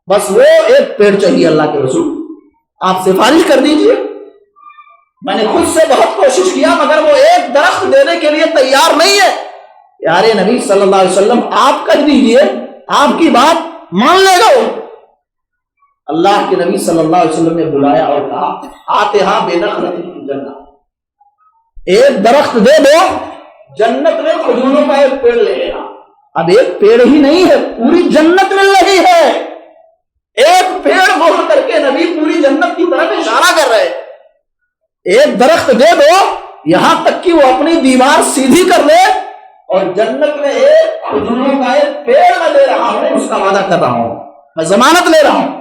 بس وہ ایک پیڑ چاہیے اللہ کے رسول، آپ سفارش کر دیجئے۔ میں نے خود سے بہت کوشش کیا مگر وہ ایک درخت دینے کے لیے تیار نہیں ہے۔ پیارے نبی صلی اللہ علیہ وسلم آپ کہہ دیجئے، آپ کی بات مان لے گا وہ۔ اللہ کے نبی صلی اللہ علیہ وسلم نے بلایا اور کہا آتہا بنخلۃ فی الجنہ، ایک درخت دے دو جنت میں کھجوروں کا ایک پیڑ لے لینا۔ اب ایک پیڑ ہی نہیں ہے، پوری جنت مل رہی ہے۔ ایک پیڑ بول کر کے نبی پوری جنت کی طرف اشارہ کر رہے، ایک درخت دے دو یہاں تک کہ وہ اپنی دیوار سیدھی کر لے، اور جنت میں ایک کھجوروں کا ایک پیڑ میں دے رہا ہوں، اس کا وعدہ کر رہا ہوں، میں ضمانت لے رہا ہوں۔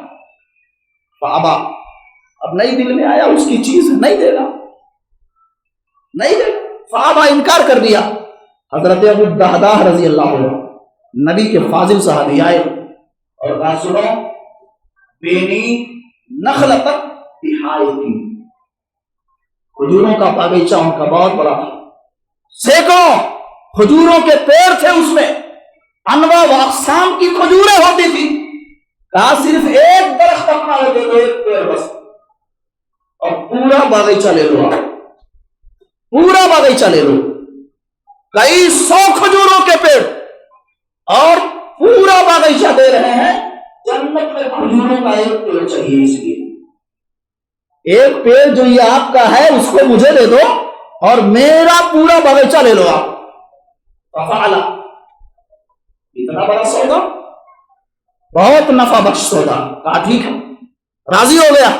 فابا، اب نہیں دل میں آیا اس کی چیز نہیں دے گا، نہیں دے گا، فابا انکار کر دیا۔ حضرت ابو الدہداہ رضی اللہ عنہ نبی کے فاضل صحابی آئے اور کہا سنو، بینی نخلۃ بحائطی، کھجوروں کا باغیچہ ان کا بہت بڑا تھا، سینکڑوں کھجوروں کے پیڑ تھے، اس میں انواع و اقسام کی کھجوریں ہوتی تھی۔ کہا صرف ایک درخت اپنا لے لو، ایک پیڑ بس، اور پورا باغیچہ لے لو، آپ پورا باغیچہ لے لو، کئی 100 کھجوروں کے پیڑ اور پورا باغیچہ دے رہے ہیں، جنت میں کھجوروں کا ایک پیڑ چاہیے، اس لیے ایک پیڑ جو یہ آپ کا ہے اس کو مجھے دے دو اور میرا پورا باغیچہ لے لو آپ۔ ففعل، اتنا بڑا سودا، بہت نفع بخش سودا، کہا ٹھیک ہے، راضی ہو گیا۔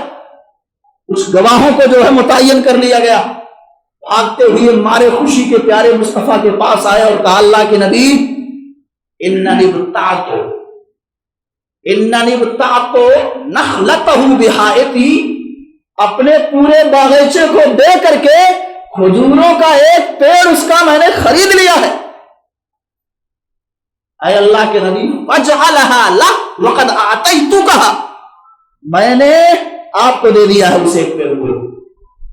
کچھ گواہوں کو جو ہے متعین کر لیا گیا، بھاگتے ہوئے مارے خوشی کے پیارے مصطفیٰ کے پاس آئے اور کہا اللہ کے نبی اننی ابتعت نخلتہ بحائطی، اپنے پورے باغیچے کو دے کر کے کھجوروں کا ایک پیڑ اس کا میں نے خرید لیا ہے۔ اے اللہ کے نبی فجعلھا لک وقد اعطیتکھا، میں نے آپ کو دے دیا ہے اس ایک پیڑ کو،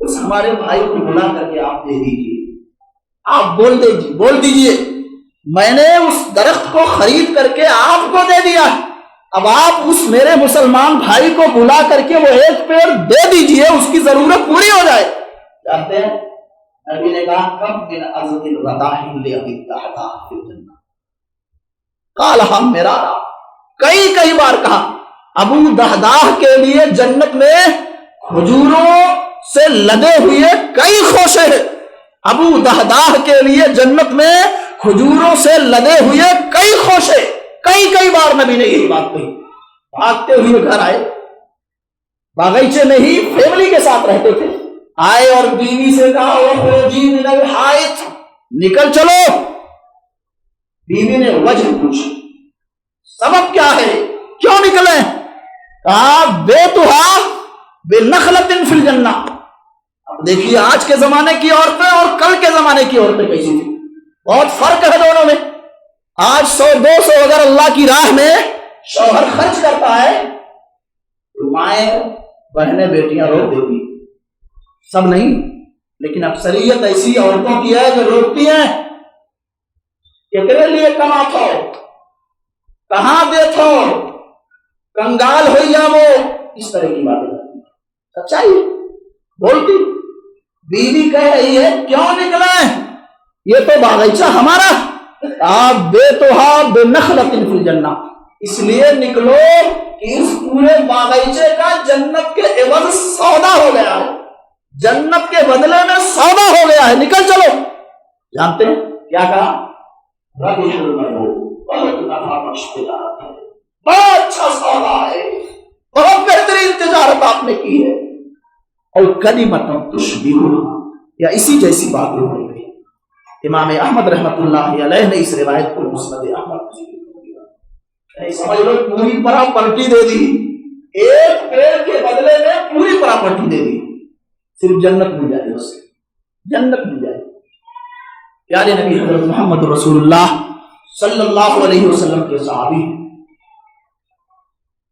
اس ہمارے بھائی کو بلا کر کے آپ دے دیجئے، آپ بول دیجئے میں نے اس درخت کو خرید کر کے آپ کو دے دیا، اب آپ اس میرے مسلمان بھائی کو بلا کر کے وہ ایک پیڑ دے دیجئے، اس کی ضرورت پوری ہو جائے۔ جانتے ہیں نبی نے کہا کم من عزم الوداع لابی الدہداہ فی الجنہ، قال ہم میرا کئی بار کہا ابو دہداہ کے لیے جنت میں کھجوروں سے لدے ہوئے کئی خوشے ہیں، ابو دہداہ کے لیے جنت میں کھجوروں سے لدے ہوئے کئی خوشے، کئی بار نبی نے یہی بات کہی۔ بھاگتے ہوئے گھر آئے، باغیچے میں ہی فیملی کے ساتھ رہتے تھے، آئے اور بیوی سے کہا اخرجی من الحائط، نکل چلو۔ بیوی نے وجہ پوچھی، سبب کیا ہے، کیوں نکلے؟ کہا بیتھا بنخلۃ فی الجنہ۔ اب دیکھیے آج کے زمانے کی عورتیں اور کل کے زمانے کی عورتیں کیسی تھی، بہت فرق ہے دونوں میں۔ آج 100-200 اگر اللہ کی راہ میں شوہر خرچ کرتا ہے تو مائیں بہنیں بیٹیاں روک دیتی، سب نہیں، لیکن اکثریت ایسی عورتوں کی ہے جو روکتی ہیں، کتنے لیے کماتا ہو، کہاں دیتا ہو، کنگال ہوئی یا وہ، اس طرح کی باتیں کرتی، سچائی بولتی۔ بیوی کہہ رہی ہے کیوں نکلا ہے، یہ تو باغیچہ ہمارا، آپ بیتھا بنخلۃ فی الجنہ، اس لیے نکلو کہ اس پورے باغیچے کا جنت کے عوض سودا ہو گیا ہے، جنت کے بدلے میں سودا ہو گیا ہے، نکل چلو۔ جانتے ہیں کیا کہا؟ ربح المرء، بہت نفع بخش تجارت ہے، بہت اچھا سودا ہے، بہت بہترین تجارت آپ نے کی ہے۔ اور کلمۃ تشبہ، یا اسی جیسی بات ہو گئی۔ امام احمد رحمۃ اللہ علیہ نے اس روایت کو مسند احمد میں سمجھ لو پوری پراپرٹی دے دی، ایک پیڑ کے بدلے میں پوری پراپرٹی دے دی، صرف جنت مل جائے، اس سے جنت مل جائے۔ پیارے نبی حضرت محمد رسول اللہ صلی اللہ علیہ وسلم کے صحابی،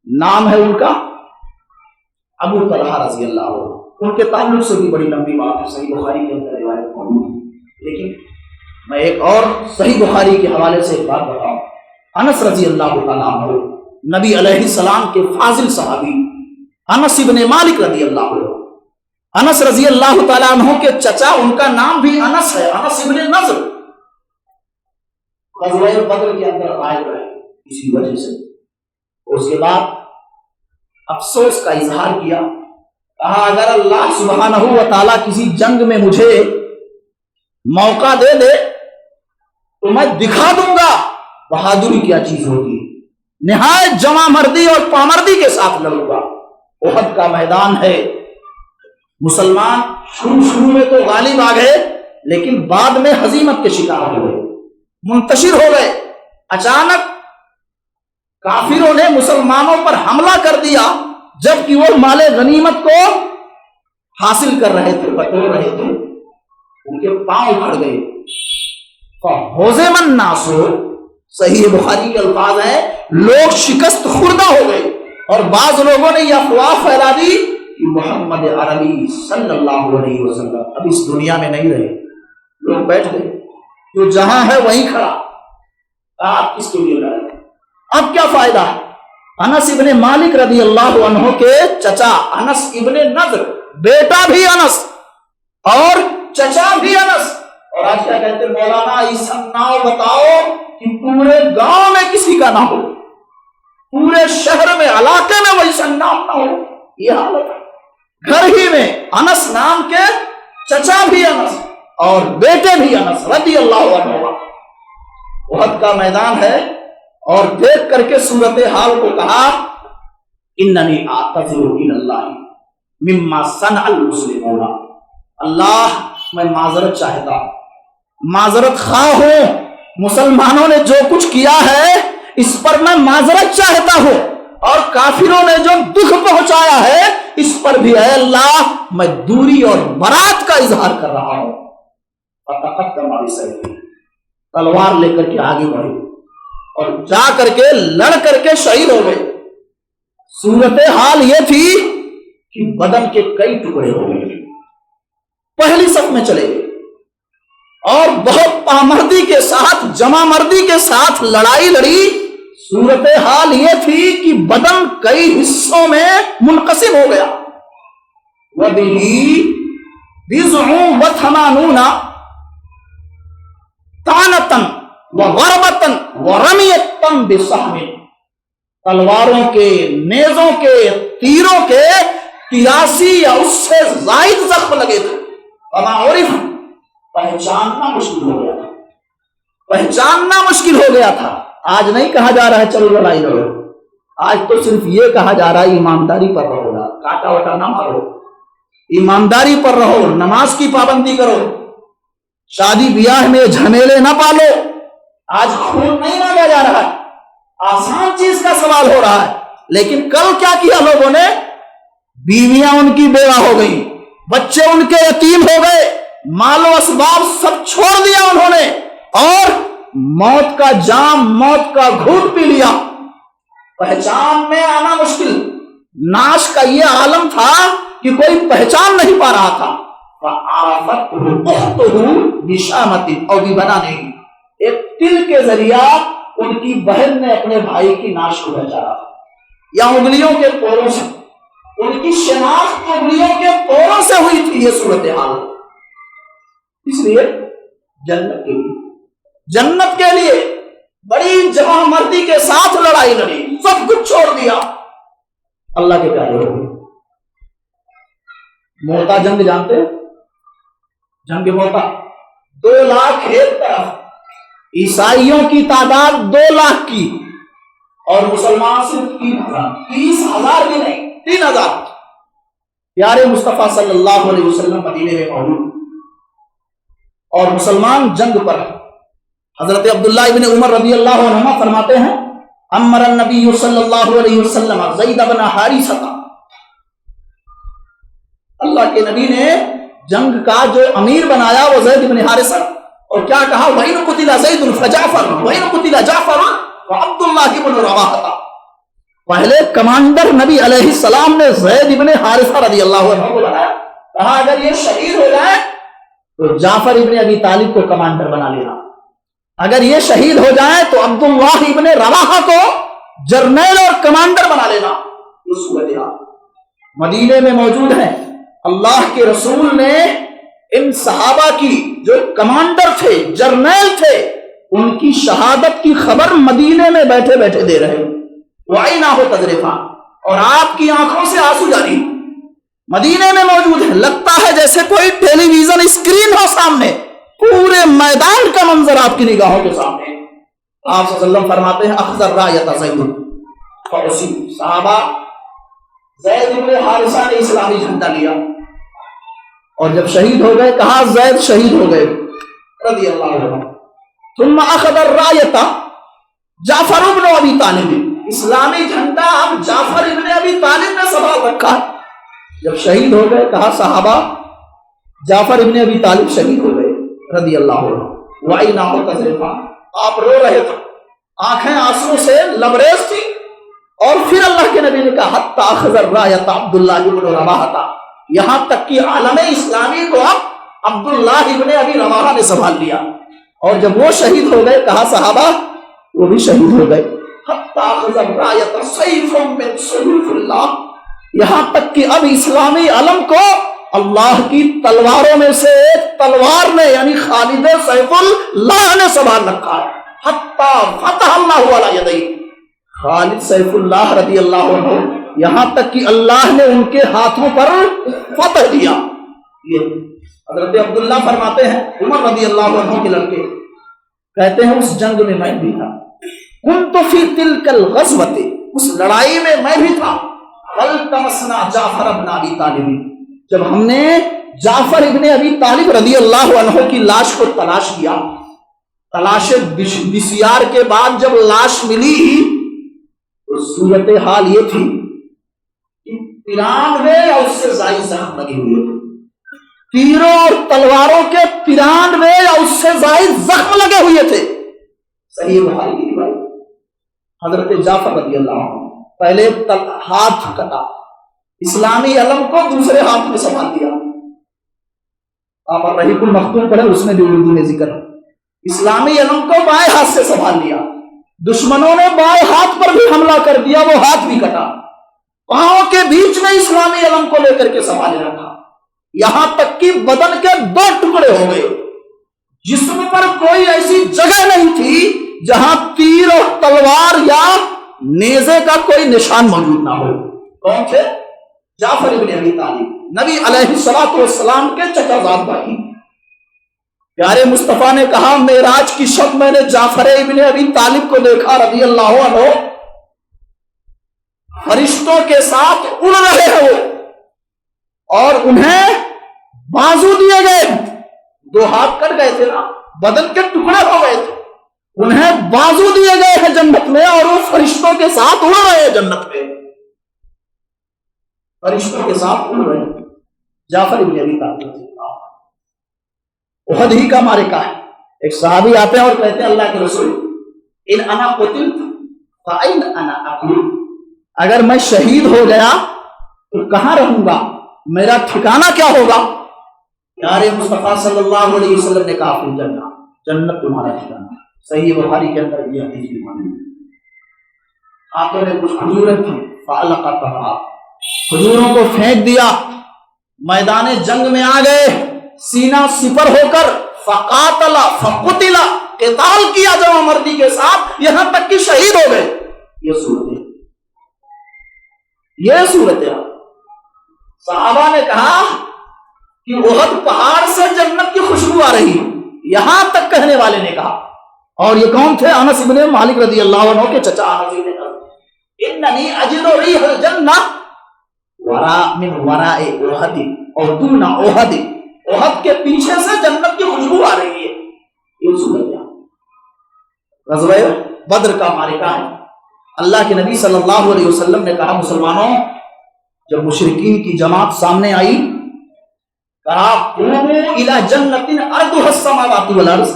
نام ہے ان کا ابو طلحہ رضی اللہ عنہ، ان کے تعلق سے بھی بڑی لمبی بات ہے، صحیح بخاری کے اندر روایت موجود ہے، لیکن میں ایک اور صحیح بخاری کے حوالے سے ایک بات بتاؤں۔ انس رضی اللہ تعالیٰ عنہ، نبی علیہ السلام کے فاضل صحابی انس ابن مالک رضی اللہ عنہ، انس رضی اللہ تعالیٰ عنہ کے چچا، ان کا نام بھی انس ہے، انس ابن نضر، غزوہ بدر کے اندر آئے ہوئے اسی وجہ سے۔ اس کے بعد افسوس کا اظہار کیا، کہا اگر اللہ سبحانہ و تعالیٰ کسی جنگ میں مجھے موقع دے دے تو میں دکھا دوں گا بہادری کیا چیز ہوتی ہے، نہایت جمع مردی اور پامردی کے ساتھ لڑوں گا۔ احد کا میدان ہے، مسلمان شروع میں تو غالب آ گئے، لیکن بعد میں ہزیمت کے شکار ہو گئے، منتشر ہو گئے۔ اچانک کافروں نے مسلمانوں پر حملہ کر دیا، جبکہ وہ مال غنیمت کو حاصل کر رہے تھے، بٹور رہے تھے، ان کے پاؤں اکھڑ گئے۔ فَهُزِمَ النَّاسُ، صحیح بخاری کے الفاظ ہیں، لوگ شکست خوردہ ہو گئے، اور بعض لوگوں نے یہ افواہ پھیلا دی کہ محمد عربی صلی اللہ علیہ وسلم اب اس دنیا میں نہیں رہے۔ لوگ بیٹھ گئے، جو جہاں ہے وہیں کھڑا، آپ کس کے لیے لڑے؟ اب کیا فائدہ ہے؟ انس ابن مالک رضی اللہ عنہ کے چچا انس ابن نضر، بیٹا بھی انس اور چچا بھی انس، اور آج کیا کہتے ہیں مولانا ایسا ناؤ بتاؤ کہ پورے گاؤں میں کسی کا نہ ہو، پورے شہر میں علاقے میں ویسا نام نہ ہو، یہ حالت ہے۔ گھر ہی میں انس نام کے چچا بھی انس اور بیٹے بھی انس رضی اللہ عنہ۔ احد کا میدان ہے، اور دیکھ کر کے صورتحال کو کہا اننی اعتذر الی اللہ مما صنع المسلمون، اللہ میں معذرت چاہتا ہوں، معذرت خواہ ہوں، مسلمانوں نے جو کچھ کیا ہے اس پر میں معذرت چاہتا ہوں، اور کافروں نے جو دکھ پہنچایا ہے اس پر بھی اے اللہ میں دوری اور برات کا اظہار کر رہا ہوں۔ فتقدم بسیفہ، تلوار لے کر کے آگے بڑھے اور جا کر کے لڑ کر کے شہید ہو گئے۔ صورتحال یہ تھی کہ بدن کے کئی ٹکڑے ہو گئے، پہلی صف میں چلے گئے، اور بہت پامردی کے ساتھ جمع مردی کے ساتھ لڑائی لڑی۔ صورتحال یہ تھی کہ بدن کئی حصوں میں منقسم ہو گیا۔ وَبِهِ بِضْعٌ وَثَمَانُونَ طَعْنَةً وَغَرْبَةً وَرَمِيَةً بِسَهْمٍ، تلواروں کے، نیزوں کے، تیروں کے 83 یا اس سے زائد زخم لگے تھے۔ وما عرف، پہچاننا مشکل ہو گیا تھا، پہچاننا مشکل ہو گیا تھا۔ آج نہیں کہا جا رہا ہے چلو لڑائی لڑو، آج تو صرف یہ کہا جا رہا ہے ایمانداری پر رہو، کاٹا وٹا نہ مارو، ایمانداری پر رہو، نماز کی پابندی کرو، شادی بیاہ میں جھمیلے نہ پالو۔ آج خون نہیں مانگا جا رہا ہے، آسان چیز کا سوال ہو رہا ہے، لیکن کل کیا کیا لوگوں نے؟ بیویاں ان کی بیوہ ہو گئی، بچے ان کے یتیم ہو گئے، مال و اسباب سب چھوڑ دیا انہوں نے، اور موت کا جام، موت کا گھوٹ پی لیا۔ پہچان میں آنا مشکل، ناش کا یہ عالم تھا کہ کوئی پہچان نہیں پا رہا تھا۔ فَعَرَفَتْهُ أُخْتُهُ بِشَامَةٍ أَوْ بِبَنَانِهِ، ایک تل کے ذریعہ ان کی بہن نے اپنے بھائی کی ناش کو پہچانا، یا انگلیوں کے پوروں سے، ان کی شناخت انگلیوں کے پوروں سے ہوئی تھی یہ صورتحال۔ اس لیے جنت کے لیے بڑی جمع مردی کے ساتھ لڑائی لڑی، سب کچھ چھوڑ دیا، اللہ کے پیارے ہو گئے۔ موتا جنگ جانتے ہیں؟ جنگ موتا 2 لاکھ ایک طرف، عیسائیوں کی تعداد 2 لاکھ کی، اور مسلمان صرف 3,000، 30,000 بھی نہیں، 3,000۔ پیارے مصطفیٰ صلی اللہ علیہ وسلم مدینے میں موجود، اور مسلمان جنگ پر۔ حضرت عبداللہ ابن عمر رضی اللہ عنہما فرماتے ہیں امر النبی صلی اللہ علیہ وسلم زید بن حارثہ، اللہ کے نبی نے جنگ کا جو امیر بنایا وہ زید بن حارثہ، اور کیا کہا؟ وَإِنْ قُتِلَ زَيْدٌ فَجَعْفَرٌ وَإِنْ قُتِلَ جَعْفَرٌ فَعَبْدُ اللَّهِ بْنُ رَوَاحَةَ، پہلے کمانڈر نبی علیہ السلام نے زید ابن حارثہ رضی اللہ عنہ کو بنایا، کہا اگر یہ شہید ہو جائے تو جعفر ابن ابی طالب کو کمانڈر بنا لینا، اگر یہ شہید ہو جائے تو عبداللہ ابن رواحہ کو جرنیل اور کمانڈر بنا لینا۔ یہ صورتحال مدینے میں موجود ہے۔ اللہ کے رسول نے ان صحابہ کی جو کمانڈر تھے، جرنیل تھے، ان کی شہادت کی خبر مدینے میں بیٹھے بیٹھے دے رہے ہیں، وَعَيْنَاهُ تَذْرِفَانِ، اور آپ کی آنکھوں سے آنسو جاری مدینے میں موجود ہے۔ لگتا ہے جیسے کوئی ٹیلی ویژن اسکرین ہو سامنے، پورے میدان کا منظر آپ کی نگاہوں کے سامنے۔ آپ صلی اللہ علیہ وسلم فرماتے ہیں اخذ الرایۃ زید فاصیب، صحابہ زید ابن حارثہ نے اسلامی جھنڈا لیا اور جب شہید ہو گئے کہا زید شہید ہو گئے رضی اللہ عنہ۔ ثم اخذ الرایۃ جعفر ابن ابی طالب، اسلامی جھنڈا اب جعفر ابن ابی طالب نے سنبھال رکھا۔ جب شہید ہو گئے کہا صحابہ جعفر ابن ابی طالب شہید ہو گئے رضی اللہ عنہ۔ وَعَيْنَاهُ تَذْرِفَانِ، آپ رو رہے تھے، آنکھیں آنسو سے لبریز تھی، اور پھر اللہ کے نبی نے کہا حَتَّى أَخَذَ الرَّایَةَ عبداللہ ابن رواحہ، یہاں تک کہ عالم اسلامی کو اب عبداللہ ابن ابی رواحہ نے سنبھال لیا، اور جب وہ شہید ہو گئے کہا صحابہ وہ بھی شہید ہو گئے۔ حَتَّى أَخَذَ الرَّایَةَ سَیْفٌ مِّن سُیوفِ اللَّهِ، یہاں تک کہ اب اسلامی علم کو اللہ کی تلواروں میں سے ایک تلوار نے یعنی خالد سیف اللہ نے سنبھال رکھا ہے۔ حَتَّى فَتَحَ اللَّهُ عَلَى يَدَيْهِ، خالد سیف اللہ رضی اللہ عنہ، یہاں تک کہ اللہ نے ان کے ہاتھوں پر فتح دیا۔ یہ حضرت عبداللہ فرماتے ہیں عمر رضی اللہ عنہ کے لڑکے کہتے ہیں اس جنگ میں میں بھی تھا، كنت فی تلک الغزوۃ، اس لڑائی میں میں بھی تھا۔ فالتمسنا جعفر ابن ابی طالب، جب ہم نے جعفر ابن ابی طالب رضی اللہ عنہ کی لاش کو تلاش کیا، تلاش بسیار کے بعد جب لاش ملی ہی تو صورتحال یہ تھی کہ 93 یا اس سے زائد زخم لگے ہوئے تھے، تیروں اور تلواروں کے 93 یا اس سے زائد زخم لگے ہوئے تھے۔ صحیح بخاری کی روایت، حضرت جعفر رضی اللہ عنہ پہلے ہاتھ کٹا، اسلامی علم کو دوسرے ہاتھ میں سنبھال دیا۔ آپ الرحیق المختوم پڑھیں، اس میں بھی اردو میں ذکر ہے، اسلامی علم کو بائیں ہاتھ سے سنبھال لیا، دشمنوں نے بائیں ہاتھ پر بھی حملہ کر دیا، وہ ہاتھ بھی کٹا، پاؤں کے بیچ میں اسلامی علم کو لے کر کے سنبھالے رکھا، یہاں تک کہ بدن کے 2 ٹکڑے ہو گئے، جسم پر کوئی ایسی جگہ نہیں تھی جہاں تیر اور تلوار یا نیزے کا کوئی نشان موجود نہ ہو۔ کون تھے؟ جعفر ابن ابی طالب، نبی علیہ الصلوۃ والسلام کے چچا زاد بھائی۔ پیارے مصطفیٰ نے کہا معراج کی شب میں نے جعفر ابن ابی طالب کو دیکھا رضی اللہ عنہ، فرشتوں کے ساتھ اڑ رہے ہیں وہ، اور انہیں بازو دیے گئے، 2 ہاتھ کٹ گئے تھے نا، بدن کے ٹکڑے ہو گئے تھے، انہیں بازو دیے گئے ہیں جنت میں، اور وہ فرشتوں کے ساتھ اڑ رہے ہیں جنت میں، فرشتوں کے ساتھ اڑ رہے ہیں۔ جعفر ابن ابی طالب احد ہی کا معرکہ ہے، ایک صحابی آتے ہیں اور کہتے ہیں اللہ کے رسول ان انا قتلت فاین انا اقول، اگر میں شہید ہو گیا تو کہاں رہوں گا، میرا ٹھکانہ کیا ہوگا؟ پیارے مصطفیٰ صلی اللہ علیہ وسلم نے کہا فی الجنہ، جنت تمہارا ٹھکانہ۔ صحیح بخاری کے اندر یہ حدیث بھی موجود ہے۔ ہاتھوں نے کچھ کھجوریں تھیں، فعلقتها، کھجوروں کو پھینک دیا، میدان جنگ میں آ گئے، سینہ سپر ہو کر فقاتل فقتل، قتال کیا جمع مردی کے ساتھ، یہاں تک کہ شہید ہو گئے۔ یہ صورت ہے۔ صحابہ نے کہا کہ احد پہاڑ سے جنت کی خوشبو آ رہی، یہاں تک کہنے والے نے کہا، اور یہ کون تھے؟ انس بن مالک رضی اللہ عنہ کے چچا انس نے کہا اننی اجد ریح الجنہ من وراء احد اور دون احد، احد کے پیچھے سے جنت کی خوشبو آ رہی ہے۔ یہ صورت ہے۔ غزوہ بدر کا معرکہ ہے۔ اللہ کے نبی صلی اللہ علیہ وسلم نے کہا مسلمانوں، جب مشرکین کی جماعت سامنے آئی، کہا قوموا الی جنۃ ارضها السماوات والارض،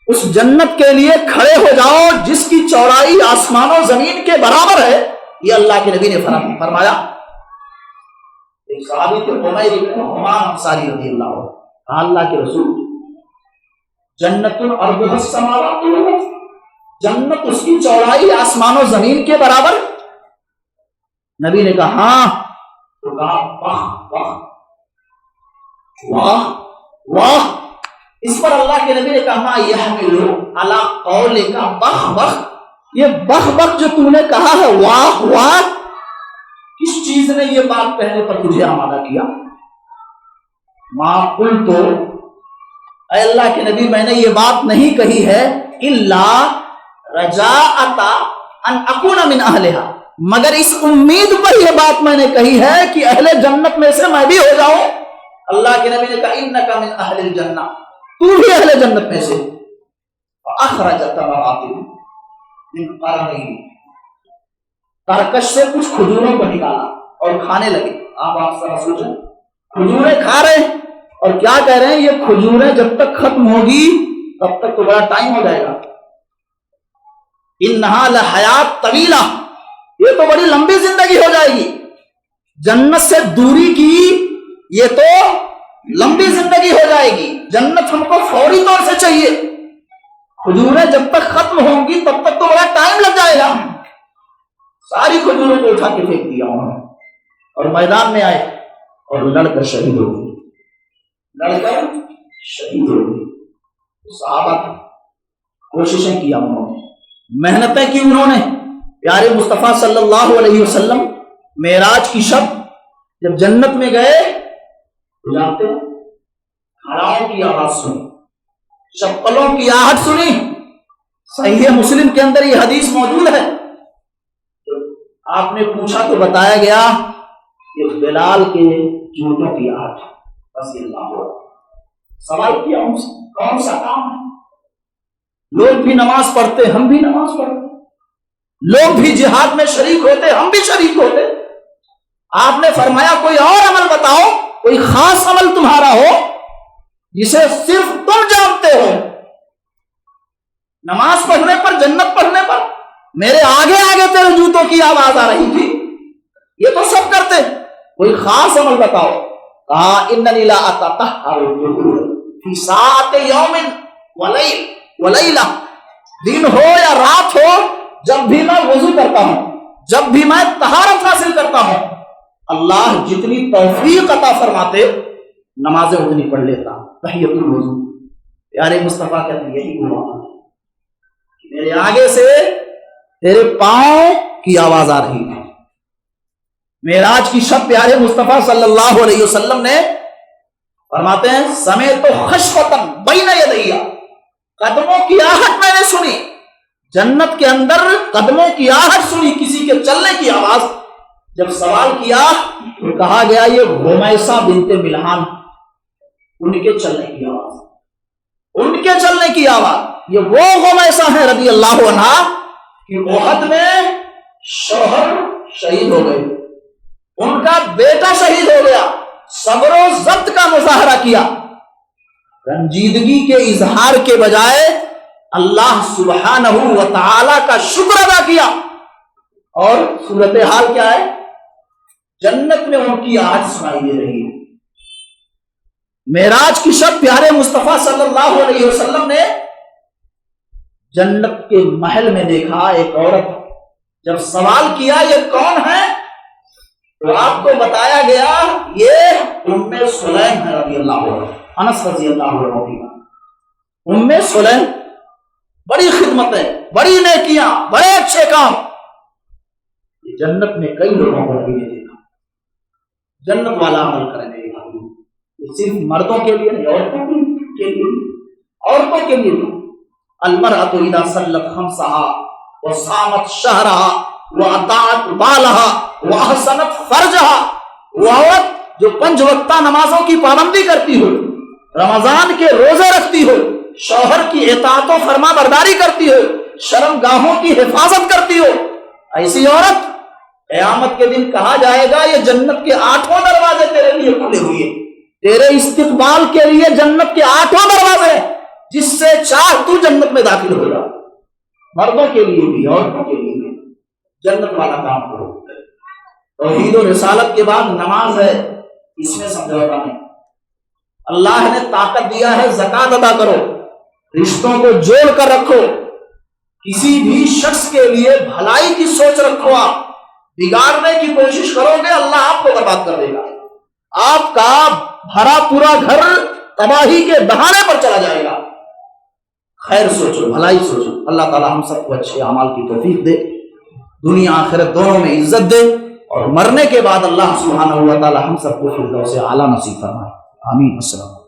اس جنت کے لیے کھڑے ہو جاؤ جس کی چوڑائی آسمان و زمین کے برابر ہے. یہ اللہ کے نبی نے فرمایا. ایک صحابی تھے عمیر بن حمام انصاری رضی اللہ عنہ. اللہ کے رسول جنت عرضها السماوات والارض، جنت اس کی چوڑائی آسمان و زمین کے برابر. نبی نے کہا ہاں. تو کہا واہ واہ واہ واہ. اس پر اللہ کے نبی نے کہا یحمل علی قولک بخ بخ. یہ بخ بخ جو تم نے کہا ہے واہ واہ، کس چیز نے یہ بات کہنے پر تجھے آمادہ کیا؟ ما قلت، اے اللہ کے نبی میں نے یہ بات نہیں کہی ہے الا رجاءۃ ان اکون من اہلھا، مگر اس امید پر یہ بات میں نے کہی ہے کہ اہل جنت میں سے میں بھی ہو جاؤں. اللہ کے نبی نے کہا انک من اہل الجنہ، تو بھی اہل جنت میں سے. فاخرج تمرات من قرنین، ترکش سے کچھ کھجوروں کو نکالا اور کھانے لگے. آپ ذرا سوچیں، کھجوریں کھا رہے ہیں اور کیا کہہ رہے ہیں یہ کھجوریں جب تک ختم ہوگی تب تک تو بڑا ٹائم ہو جائے گا. انہا لحیات طویلہ، یہ تو بڑی لمبی زندگی ہو جائے گی. جنت سے دوری کی یہ تو لمبی زندگی ہو جائے گی. جنت ہم کو فوری طور سے چاہیے. کھجوریں جب تک ختم ہوں گی تب تک تو بڑا ٹائم لگ جائے گا. ساری کھجوروں کو اٹھا کے پھینک دیا انہوں نے اور میدان میں آئے اور لڑ کر شہید ہو گئے. لڑ کر شہید ہو گئے. صحابہ کوششیں کیا، انہوں نے محنتیں کی. انہوں نے پیارے مصطفیٰ صلی اللہ علیہ وسلم معراج کی شب جب جنت میں گئے تو جانتے ہیں کھڑاؤں کی آواز سنی، چپلوں کی آہٹ سنی. صحیح مسلم کے اندر یہ حدیث موجود ہے. آپ نے پوچھا تو بتایا گیا کہ بلال کے جوتوں کی آہٹ. رضی اللہ عنہ. سوال کیا ان سے کون سا کام ہے؟ لوگ بھی نماز پڑھتے، ہم بھی نماز پڑھتے، لوگ بھی جہاد میں شریک ہوتے، ہم بھی شریک ہوتے. آپ نے فرمایا کوئی اور عمل بتاؤ، کوئی خاص عمل تمہارا ہو جسے صرف تم جانتے ہو. نماز پڑھنے پر، جنت پڑھنے پر میرے آگے آگے تیرے جوتوں کی آواز آ رہی تھی. یہ تو سب کرتے، کوئی خاص عمل بتاؤ. کہا اننی لا اتطہر فی ساعۃ یوم ولیلہ، دن ہو یا رات ہو، جب بھی میں وضو کرتا ہوں، جب بھی میں طہارت حاصل کرتا ہوں، اللہ جتنی توفیق عطا فرماتے نمازیں اتنی پڑھ لیتا. تحیۃ الوضو. پیارے مصطفیٰ کہتے ہیں یہی ہوا کہ میرے آگے سے تیرے پاؤں کی آواز آ رہی ہے. معراج کی شب پیارے مصطفیٰ صلی اللہ علیہ وسلم نے فرماتے ہیں سمیت خشفۃ بین یدی، قدموں کی آہٹ میں نے سنی. جنت کے اندر قدموں کی آہٹ سنی، کسی کے چلنے کی آواز. جب سوال کیا تو کہا گیا یہ غمیسہ بنت ملحان، ان کے چلنے کی آواز، ان کے چلنے کی آواز. یہ وہ غمیسہ ہے رضی اللہ عنہا کہ احد میں شوہر شہید ہو گئے، ان کا بیٹا شہید ہو گیا، صبر و ضبط کا مظاہرہ کیا، رنجیدگی کے اظہار کے بجائے اللہ سبحانہ و تعالی کا شکر ادا کیا. اور صورتحال کیا ہے؟ جنت میں ان کی آہٹ سنائی دے رہی ہے. معراج کی شب پیارے مصطفیٰ صلی اللہ علیہ وسلم نے جنت کے محل میں دیکھا ایک عورت. جب سوال کیا یہ کون ہے تو آپ کو بتایا گیا یہ ام سلیم ہے رضی اللہ عنہ. انس رضی اللہ عنہ. ام سلیم، بڑی خدمتیں، بڑی نیکیاں، بڑے اچھے کام. جنت میں کئی لوگوں کو نبی نے دیکھا جنت والا عمل کرنے کا. یہ صرف مردوں کے لیے نہیں، عورتوں کے لیے، عورتوں کے لیے نہیں. المرأة اذا صلت خمسها وصامت شهرها واطاعت بالها واحسنت فرجها، وہ عورت جو 5 وقتہ نمازوں کی پابندی کرتی ہو، رمضان کے روزے رکھتی ہو، شوہر کی اطاعت و فرما برداری کرتی ہو، شرم گاہوں کی حفاظت کرتی ہو، ایسی عورت قیامت کے دن کہا جائے گا یہ جنت کے 8 دروازے تیرے لیے کھلے ہوئے، تیرے استقبال کے لیے جنت کے 8 دروازے. جس سے چاہ تو جنت میں داخل ہو جا. مردوں کے لیے بھی عورتوں کے لیے بھی جنت والا کام کرو. توحید و رسالت کے بعد نماز ہے، اس میں سمجھوتا نہیں. اللہ نے طاقت دیا ہے، زکات ادا کرو، رشتوں کو جوڑ کر رکھو، کسی بھی شخص کے لیے بھلائی کی سوچ رکھو. آپ بگاڑنے کی کوشش کرو گے اللہ آپ کو برباد کر دے گا. آپ کا بھرا پورا گھر تباہی کے دہانے پر چلا جائے گا. خیر سوچو، بھلائی سوچو. اللہ تعالی ہم سب کو اچھے اعمال کی توفیق دے، دنیا آخرت دونوں میں عزت دے، اور مرنے کے بعد اللہ سبحانہ و تعالی ہم سب کو فردوس اعلیٰ نصیب فرمائے. آمین. السلام.